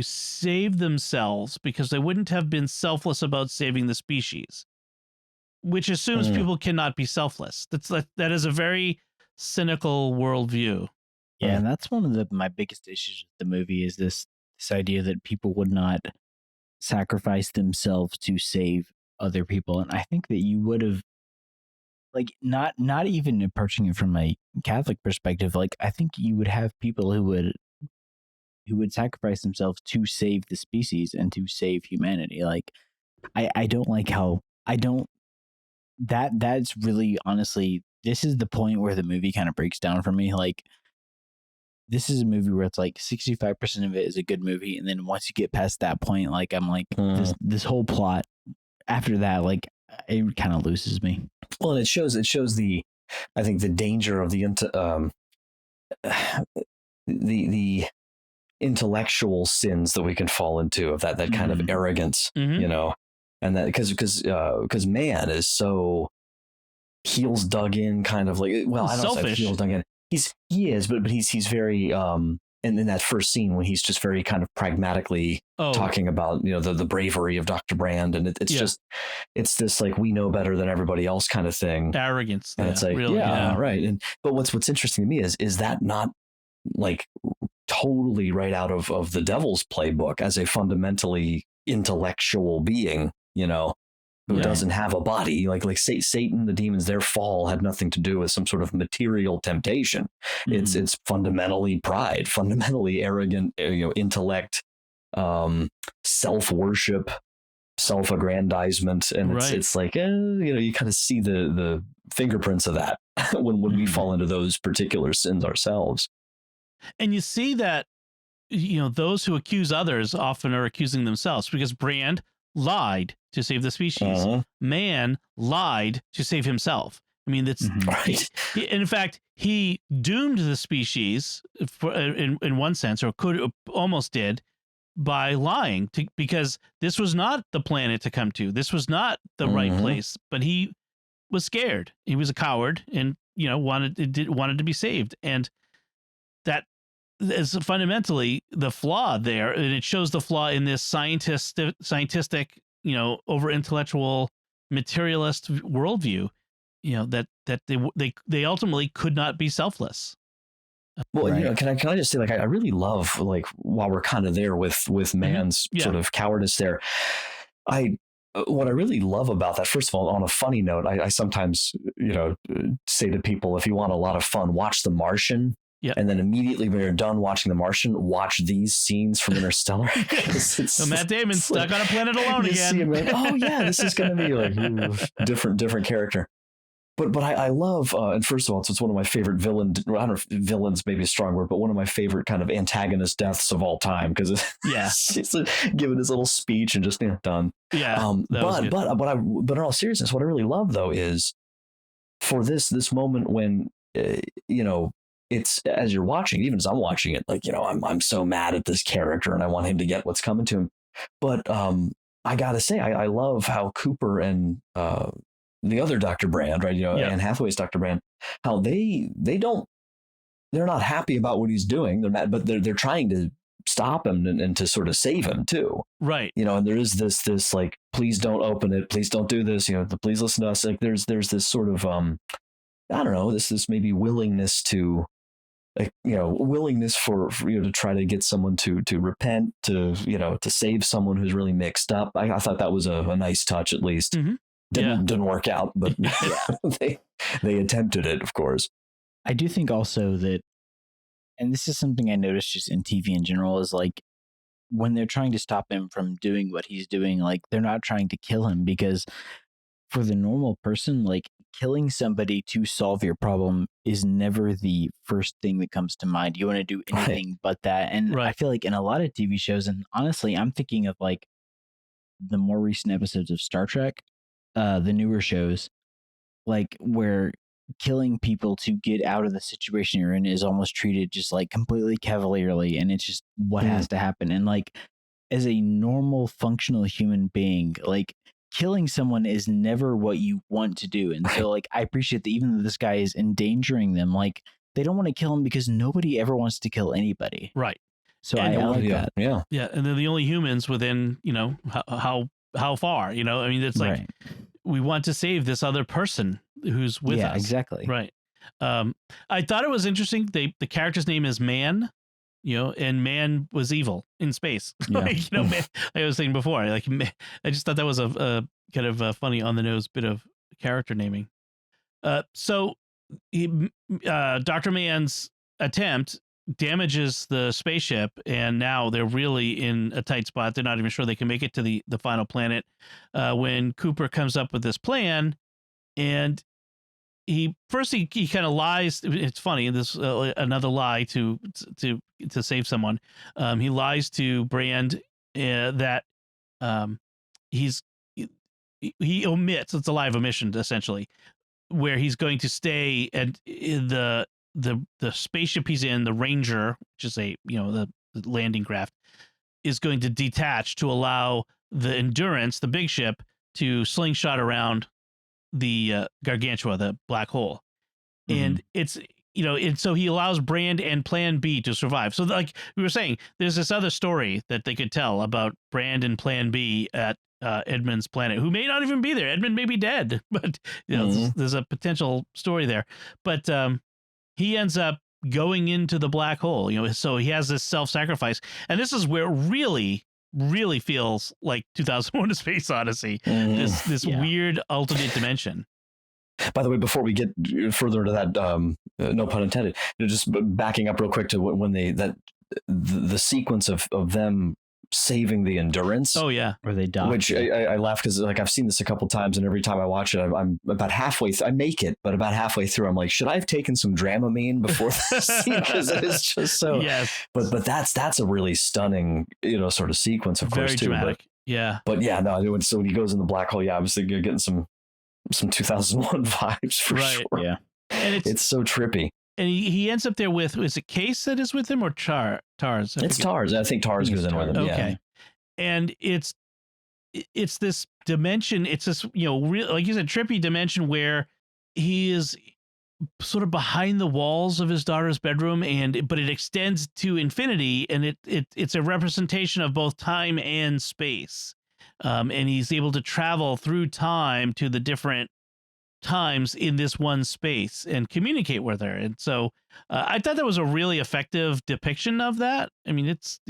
save themselves because they wouldn't have been selfless about saving the species, which assumes people cannot be selfless. That is a very cynical worldview. Yeah, and that's one of my biggest issues with the movie is this idea that people would not sacrifice themselves to save other people. And I think that you would have, like, not even approaching it from a Catholic perspective, like, I think you would have people who would sacrifice themselves to save the species and to save humanity. Like, I don't like how that's really, honestly, this is the point where the movie kind of breaks down for me. Like, this is a movie where it's like 65% of it is a good movie, and then once you get past that point, like, I'm like, this whole plot after that, like, it kind of loses me. Well, and it shows the, I think, the danger of the intellectual sins that we can fall into, of that kind of arrogance, you know, and that because man is so heels dug in, kind of like, well, I don't say heels dug in. He is, but he's very and in that first scene when he's just very kind of pragmatically talking about, you know, the bravery of Dr. Brand, and it's just, it's this like, we know better than everybody else kind of thing, arrogance, and it's like, really, right. And but what's interesting to me is that not like totally right out of the devil's playbook as a fundamentally intellectual being, you know, who doesn't have a body, like Satan, the demons, their fall had nothing to do with some sort of material temptation. It's fundamentally pride, fundamentally arrogant, you know, intellect, self-worship, self-aggrandizement, and it's like, you know, you kind of see the fingerprints of that when we fall into those particular sins ourselves. And you see that, you know, those who accuse others often are accusing themselves, because Brand lied to save the species. Man lied to save himself. I mean, that's right. In fact, he doomed the species in one sense, or almost did, by lying because this was not the planet to come to. This was not the right place, but he was scared. He was a coward, and, you know, wanted to be saved. And that is fundamentally the flaw there, and it shows the flaw in this scientific, you know, over intellectual materialist worldview, you know, that they ultimately could not be selfless. Well, you know, can I just say, like, I really love, like, while we're kind of there with man's sort of cowardice there, what I really love about that, first of all, on a funny note, I sometimes, you know, say to people, if you want a lot of fun, watch The Martian. Yeah. And then immediately when you're done watching The Martian, watch these scenes from Interstellar. So Matt Damon's stuck on a planet alone again. Like, oh yeah, this is going to be like different character. But I love, and first of all, it's one of my favorite villains. I don't know if villains maybe a strong word, but one of my favorite kind of antagonist deaths of all time, because it's giving his little speech and just done. Yeah. But in all seriousness, what I really love though is for this moment when you know, it's, as you're watching, even as I'm watching it, like, you know, I'm so mad at this character and I want him to get what's coming to him. But I gotta say, I love how Cooper and the other Dr. Brand, right, you know, Anne Hathaway's Dr. Brand, how they're not happy about what he's doing. They're mad, but they're trying to stop him and to sort of save him too. Right. You know, and there is this like, please don't open it, please don't do this, you know, please listen to us. Like there's this sort of I don't know, this maybe willingness to willingness for to try to get someone to repent, to save someone who's really mixed up. I thought that was a nice touch, at least. Mm-hmm. Didn't work out, but they attempted it, of course. I do think also that, and this is something I noticed just in TV in general, is like when they're trying to stop him from doing what he's doing, like they're not trying to kill him, because for the normal person, like killing somebody to solve your problem is never the first thing that comes to mind. You want to do anything but that. And I feel like in a lot of TV shows, and honestly, I'm thinking of like the more recent episodes of Star Trek, the newer shows, like where killing people to get out of the situation you're in is almost treated just like completely cavalierly, and it's just what has to happen. And like as a normal functional human being, like killing someone is never what you want to do. And so like I appreciate that even though this guy is endangering them, like they don't want to kill him because nobody ever wants to kill anybody. Right. So I like that. Yeah. Yeah. And they're the only humans within, how far, I mean, it's like, we want to save this other person who's with us. Yeah, exactly. Right. I thought it was interesting. The character's name is Man, and Man was evil in space. Yeah. Man, like I was saying before, like I just thought that was a kind of a funny on the nose bit of character naming. So Dr. Man's attempt damages the spaceship, and now they're really in a tight spot. They're not even sure they can make it to the final planet when Cooper comes up with this plan. And he kind of lies. It's funny, this another lie to save someone. He lies to Brand that he omits, it's a live omission essentially, where he's going to stay at the spaceship he's in, the Ranger, which is the landing craft, is going to detach to allow the Endurance, the big ship, to slingshot around the Gargantua, the black hole. And it's, and so he allows Brand and Plan B to survive. So like we were saying, there's this other story that they could tell about Brand and Plan B at Edmund's planet, who may not even be there. Edmund may be dead, but there's a potential story there. But he ends up going into the black hole, so he has this self-sacrifice. And this is where it really feels like 2001: A Space Odyssey, this weird alternate dimension. By the way, before we get further into that, no pun intended, just backing up real quick to when the sequence of them saving the Endurance. Oh yeah, where they die. Which I laugh because like I've seen this a couple times, and every time I watch it, I'm about halfway. I make it, but about halfway through, I'm like, should I have taken some Dramamine before this scene? Because it is just so. Yes. But that's a really stunning sort of sequence, of course, very too. dramatic. Yeah. But yeah, no. So when he goes in the black hole, I was thinking you're getting some 2001 vibes for sure. Yeah. And it's so trippy. And he ends up there with, is it Case that is with him or Tars? It's Tars. I think Tars goes in with him. Okay. Yeah. And it's this dimension. It's this, like you said, trippy dimension where he is sort of behind the walls of his daughter's bedroom, but it extends to infinity, and it's a representation of both time and space. And he's able to travel through time to the different times in this one space and communicate with her. And so I thought that was a really effective depiction of that. I mean, it's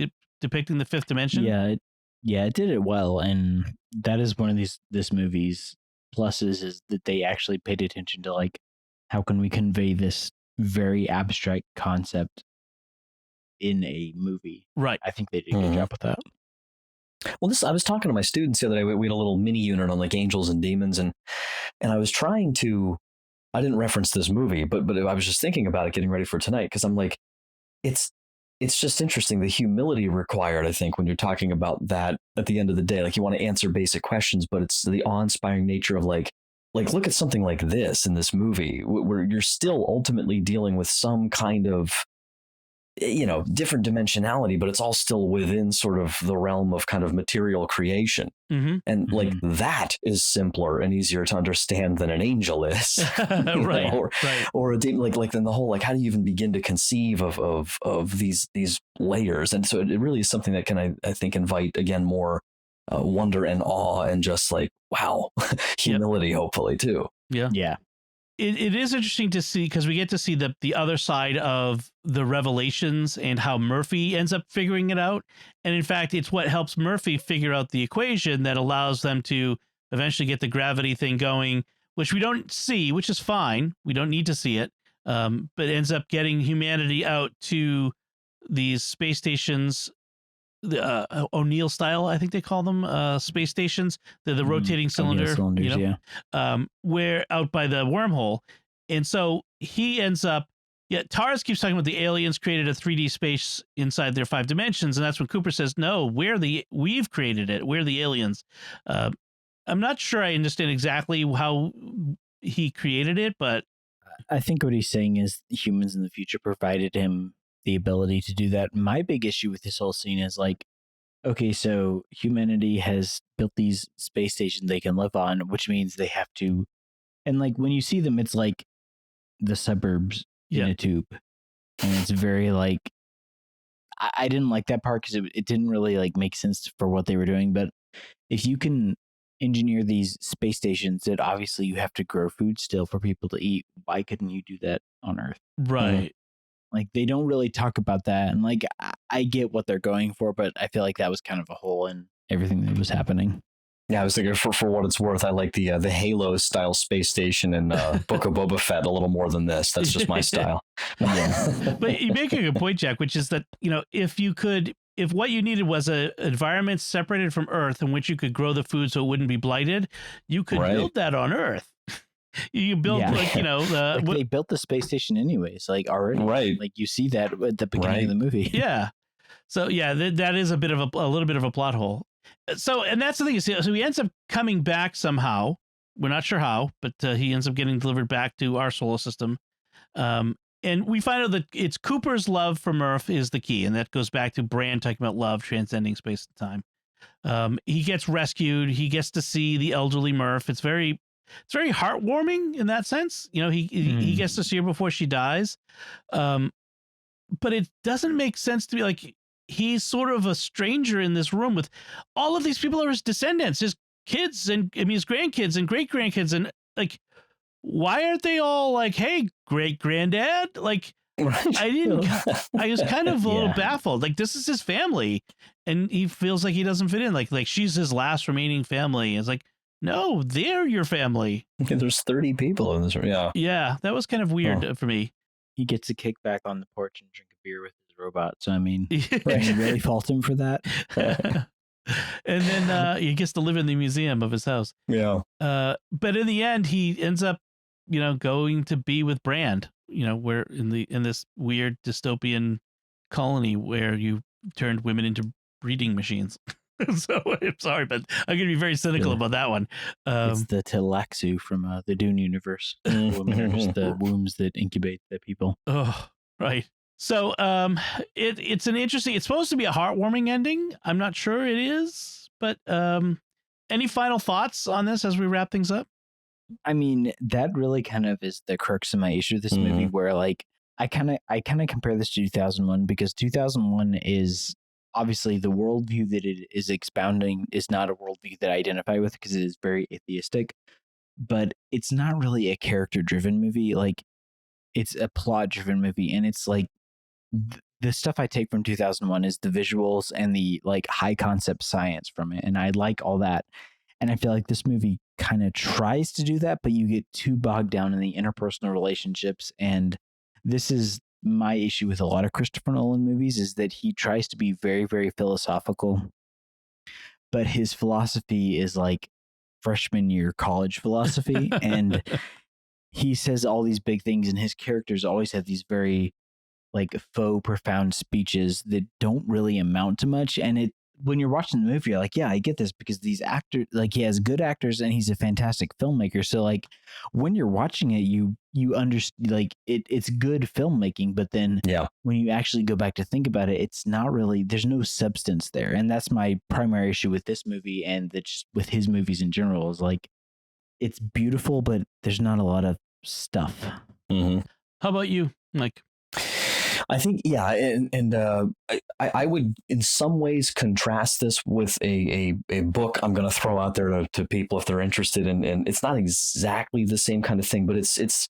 depicting the fifth dimension. Yeah, it did it well. And that is one of this movie's pluses, is that they actually paid attention to like, how can we convey this very abstract concept in a movie? Right. I think they did a good job with that. Well, I was talking to my students the other day. We had a little mini unit on like angels and demons, and I was trying to. I didn't reference this movie, but I was just thinking about it, getting ready for tonight, because I'm like, it's just interesting, the humility required. I think when you're talking about that at the end of the day, like you want to answer basic questions, but it's the awe-inspiring nature of like look at something like this in this movie, where you're still ultimately dealing with some kind of different dimensionality, but it's all still within sort of the realm of kind of material creation. And like that is simpler and easier to understand than an angel is. Right. Or a demon, like then the whole, like, how do you even begin to conceive of these layers? And so it really is something that can, I think, invite again more wonder and awe and just like, wow, humility, hopefully too. Yeah. it is interesting to see, because we get to see the other side of the revelations and how Murphy ends up figuring it out. And in fact, it's what helps Murphy figure out the equation that allows them to eventually get the gravity thing going, which we don't see, which is fine. We don't need to see it. But ends up getting humanity out to these space stations, the O'Neill style, I think they call them, space stations. They're the rotating cylinder, cylinders, where out by the wormhole. And so he ends up, Tars keeps talking about the aliens created a 3D space inside their 5 dimensions. And that's when Cooper says, no, we've created it. We're the aliens. I'm not sure I understand exactly how he created it, but I think what he's saying is humans in the future provided him the ability to do that. My big issue with this whole scene is like, okay, so humanity has built these space stations they can live on, which means they have to, and like when you see them, it's like the suburbs in a tube. And it's very like, I didn't like that part because it didn't really like make sense for what they were doing. But if you can engineer these space stations that obviously you have to grow food still for people to eat, why couldn't you do that on Earth? Right. Like they don't really talk about that, and like I get what they're going for, but I feel like that was kind of a hole in everything that was happening. Yeah, I was thinking for what it's worth, I like the Halo style space station in Book of Boba Fett a little more than this. That's just my style. But you make a good point, Jack, which is that, if what you needed was an environment separated from Earth in which you could grow the food so it wouldn't be blighted, you could build that on Earth. You build they built the space station anyways, like already, right? Like you see that at the beginning of the movie. Yeah. So that is a little bit of a plot hole. So, and that's the thing. So he ends up coming back somehow. We're not sure how, but he ends up getting delivered back to our solar system. And we find out that it's Cooper's love for Murph is the key, and that goes back to Brand talking about love transcending space and time. He gets rescued. He gets to see the elderly Murph. It's very heartwarming in that sense. He gets to see her before she dies. But it doesn't make sense to me. Like, he's sort of a stranger in this room with all of these people are his descendants, his kids, and his grandkids and great grandkids. And like, why aren't they all like, hey, great granddad? Like, I was kind of a little baffled. Like, this is his family and he feels like he doesn't fit in. Like she's his last remaining family. It's like, no, they're your family. Okay, there's 30 people in this room. Yeah. Yeah, that was kind of weird for me. He gets to kick back on the porch and drink a beer with his robot. So, I mean, can you really fault him for that? And then he gets to live in the museum of his house. Yeah. But in the end, he ends up, going to be with Brand, where in this weird dystopian colony where you turned women into breeding machines. So I'm sorry, but I'm going to be very cynical about that one. It's the Tlaxu from the Dune universe. The wombs that incubate the people. Oh, right. So it's an interesting, it's supposed to be a heartwarming ending. I'm not sure it is, but any final thoughts on this as we wrap things up? I mean, that really kind of is the crux of my issue with this movie, where like I kind of compare this to 2001 because 2001 is obviously the worldview that it is expounding is not a worldview that I identify with because it is very atheistic, but it's not really a character driven movie. Like it's a plot driven movie. And it's like the stuff I take from 2001 is the visuals and the like high concept science from it. And I like all that. And I feel like this movie kind of tries to do that, but you get too bogged down in the interpersonal relationships. And this is my issue with a lot of Christopher Nolan movies is that he tries to be very, very philosophical, but his philosophy is like freshman year college philosophy. And he says all these big things and his characters always have these very like faux profound speeches that don't really amount to much. And when you're watching the movie, you're like, yeah, I get this because these actors, like he has good actors and he's a fantastic filmmaker. So like when you're watching it, you understand like it's good filmmaking, but then when you actually go back to think about it, it's not really, there's no substance there. And that's my primary issue with this movie and just with his movies in general is like, it's beautiful, but there's not a lot of stuff. How about you, Mike? I think, yeah, and I would in some ways contrast this with a book I'm going to throw out there to people if they're interested in, and it's not exactly the same kind of thing, but it's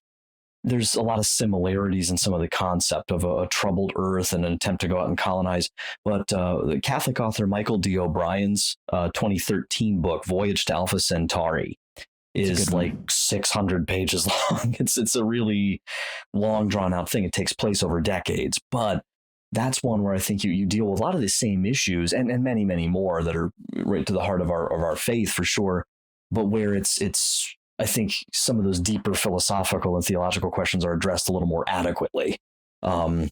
there's a lot of similarities in some of the concept of a troubled earth and an attempt to go out and colonize. But the Catholic author Michael D. O'Brien's 2013 book, Voyage to Alpha Centauri, is like 600 pages long. It's a really long, drawn out thing. It takes place over decades, but that's one where I think you deal with a lot of the same issues and many, many more that are right to the heart of our faith for sure. But where it's I think some of those deeper philosophical and theological questions are addressed a little more adequately. So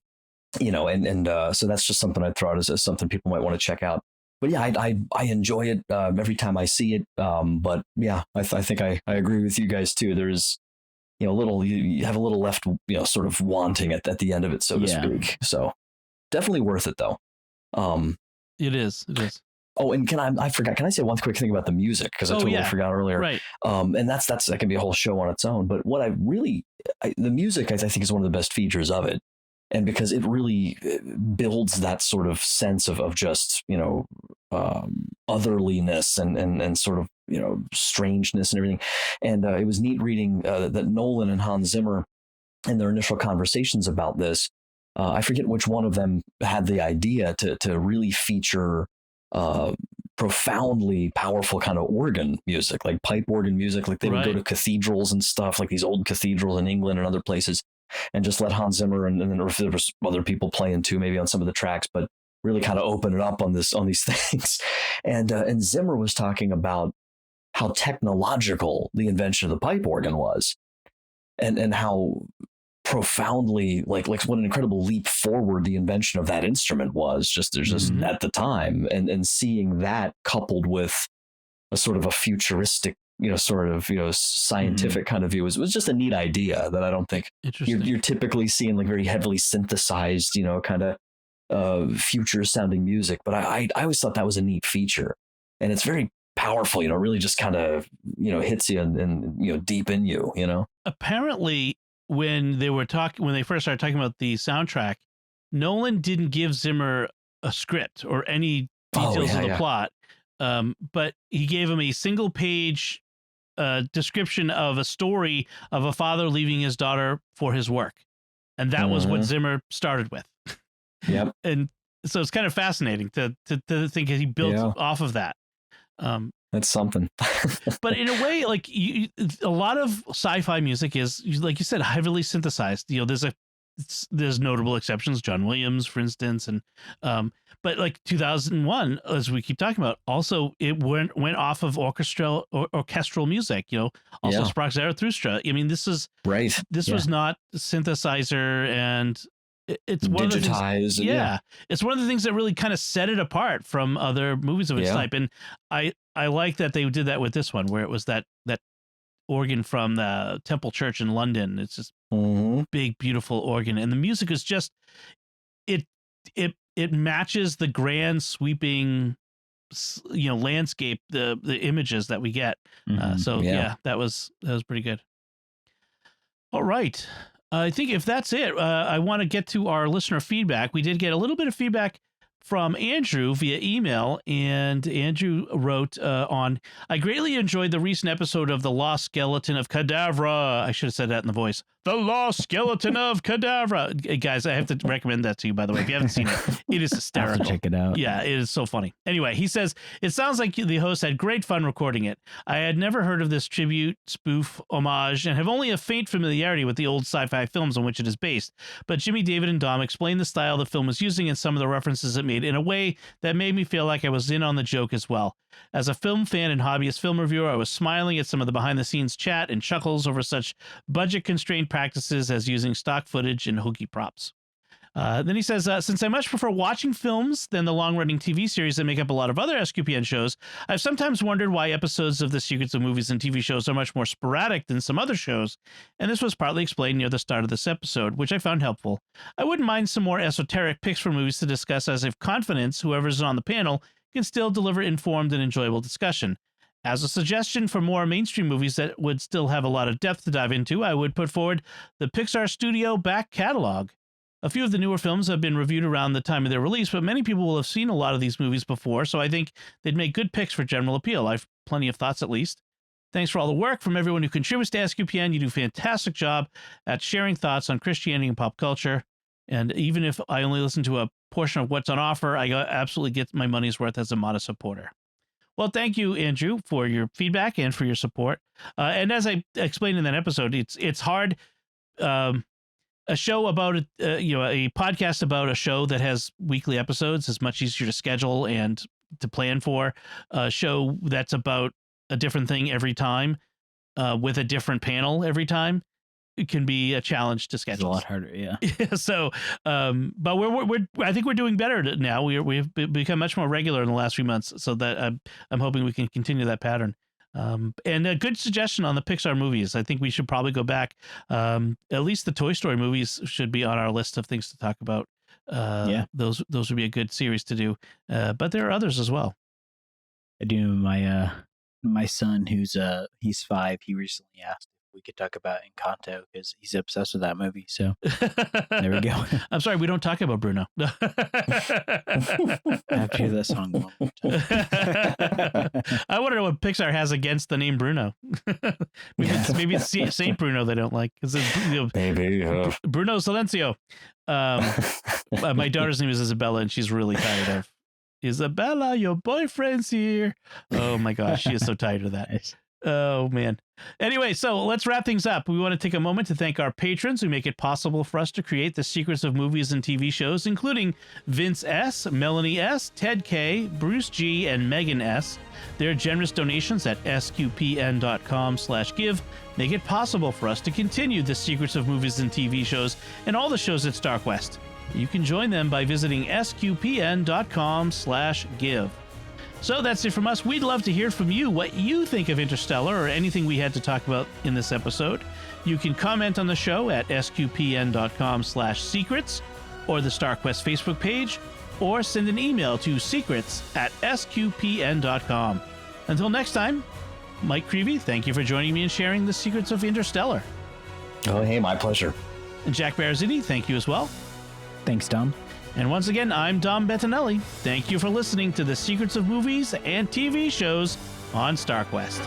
that's just something I'd throw out as something people might want to check out. But yeah, I enjoy it every time I see it. But yeah, I think I agree with you guys too. There's, you have a little left, sort of wanting at the end of it, so to speak. So definitely worth it though. It is. Oh, and I forgot, can I say one quick thing about the music? Because I totally forgot earlier. Right. And that can be a whole show on its own. But what the music, I think is one of the best features of it. And because it really builds that sort of sense of just, otherliness and sort of, strangeness and everything. And it was neat reading that Nolan and Hans Zimmer in their initial conversations about this, I forget which one of them had the idea to really feature profoundly powerful kind of organ music, like pipe organ music. Like they would go to cathedrals and stuff, like these old cathedrals in England and other places, and just let Hans Zimmer and then if there was other people playing too, maybe on some of the tracks, but really kind of open it up on these things. And Zimmer was talking about how technological the invention of the pipe organ was, and how profoundly like what an incredible leap forward the invention of that instrument was just at the time, and seeing that coupled with a sort of a futuristic scientific kind of view was just a neat idea that I don't think you're typically seeing, like very heavily synthesized, kind of future sounding music. But I always thought that was a neat feature, and it's very powerful, really just kind of, hits you and deep in you, Apparently when they first started talking about the soundtrack, Nolan didn't give Zimmer a script or any details of the plot. But he gave him a single page description of a story of a father leaving his daughter for his work. And that was what Zimmer started with. Yep. And so it's kind of fascinating to think he built off of that. That's something. But in a way, like a lot of sci-fi music is, like you said, heavily synthesized. There's notable exceptions, John Williams, for instance, and but like 2001, as we keep talking about, also it went off of orchestral music. Also Sprach Zarathustra. I mean, this is right. This was not synthesizer, and it's one digitized. Of the things, it's one of the things that really kind of set it apart from other movies of its type. And I like that they did that with this one, where it was that organ from the Temple Church in London. It's just big, beautiful organ, and the music is just it matches the grand sweeping landscape, the images that we get. That was pretty good. All right, I think if that's it, I want to get to our listener feedback. We did get a little bit of feedback from Andrew via email, and Andrew wrote I greatly enjoyed the recent episode of The Lost Skeleton of Cadavra. I should have said that in the voice. The Lost Skeleton of Cadavra. Hey, guys, I have to recommend that to you, by the way. If you haven't seen it, it is hysterical. I'll have to check it out. Yeah, it is so funny. Anyway, he says, it sounds like the host had great fun recording it. I had never heard of this tribute, spoof, homage, and have only a faint familiarity with the old sci-fi films on which it is based. But Jimmy, David, and Dom explained the style the film was using and some of the references it made in a way that made me feel like I was in on the joke as well. As a film fan and hobbyist film reviewer, I was smiling at some of the behind-the-scenes chat and chuckles over such budget-constrained practices as using stock footage and hokey props. Then he says, since I much prefer watching films than the long-running TV series that make up a lot of other SQPN shows, I've sometimes wondered why episodes of the Secrets of Movies and TV shows are much more sporadic than some other shows, and this was partly explained near the start of this episode, which I found helpful. I wouldn't mind some more esoteric picks for movies to discuss, as if confidence, whoever's on the panel, can still deliver informed and enjoyable discussion. As a suggestion for more mainstream movies that would still have a lot of depth to dive into, I would put forward the Pixar Studio back catalog. A few of the newer films have been reviewed around the time of their release, but many people will have seen a lot of these movies before, so I think they'd make good picks for general appeal. I've plenty of thoughts, at least. Thanks for all the work from everyone who contributes to SQPN. You do a fantastic job at sharing thoughts on Christianity and pop culture. And even if I only listen to a portion of what's on offer, I absolutely get my money's worth as a modest supporter. Well, thank you, Andrew, for your feedback and for your support. And as I explained in that episode, it's hard. A show about a podcast about a show that has weekly episodes is much easier to schedule and to plan for. A show that's about a different thing every time, with a different panel every time, it can be a challenge to schedule. It's a lot harder, yeah. So, but I think we're doing better now. We've become much more regular in the last few months, so that I'm hoping we can continue that pattern. And a good suggestion on the Pixar movies. I think we should probably go back. At least the Toy Story movies should be on our list of things to talk about. Yeah, those would be a good series to do. But there are others as well. I do. My son, he's 5, he recently asked if we could talk about Encanto because he's obsessed with that movie. So there we go. I'm sorry, we don't talk about Bruno. I have to hear that song one more time. I want to know what Pixar has against the name Bruno. Maybe it's Saint Bruno they don't like. Maybe Bruno Silencio. My daughter's name is Isabella, and she's really tired of Isabella, your boyfriend's here. Oh my gosh, she is so tired of that. Nice. Oh man. Anyway, so let's wrap things up. We want to take a moment to thank our patrons who make it possible for us to create the secrets of movies and TV shows, including Vince S., Melanie S., Ted K., Bruce G., and Megan S. Their generous donations at sqpn.com/give make it possible for us to continue the secrets of movies and TV shows and all the shows at StarQuest. You can join them by visiting sqpn.com/give. So that's it from us. We'd love to hear from you what you think of Interstellar or anything we had to talk about in this episode. You can comment on the show at sqpn.com/secrets or the StarQuest Facebook page, or send an email to secrets@sqpn.com. Until next time, Mike Creavey, thank you for joining me and sharing the secrets of Interstellar. Oh, hey, my pleasure. And Jack Baruzzini, thank you as well. Thanks, Dom. And once again, I'm Dom Bettinelli. Thank you for listening to the secrets of movies and TV shows on StarQuest.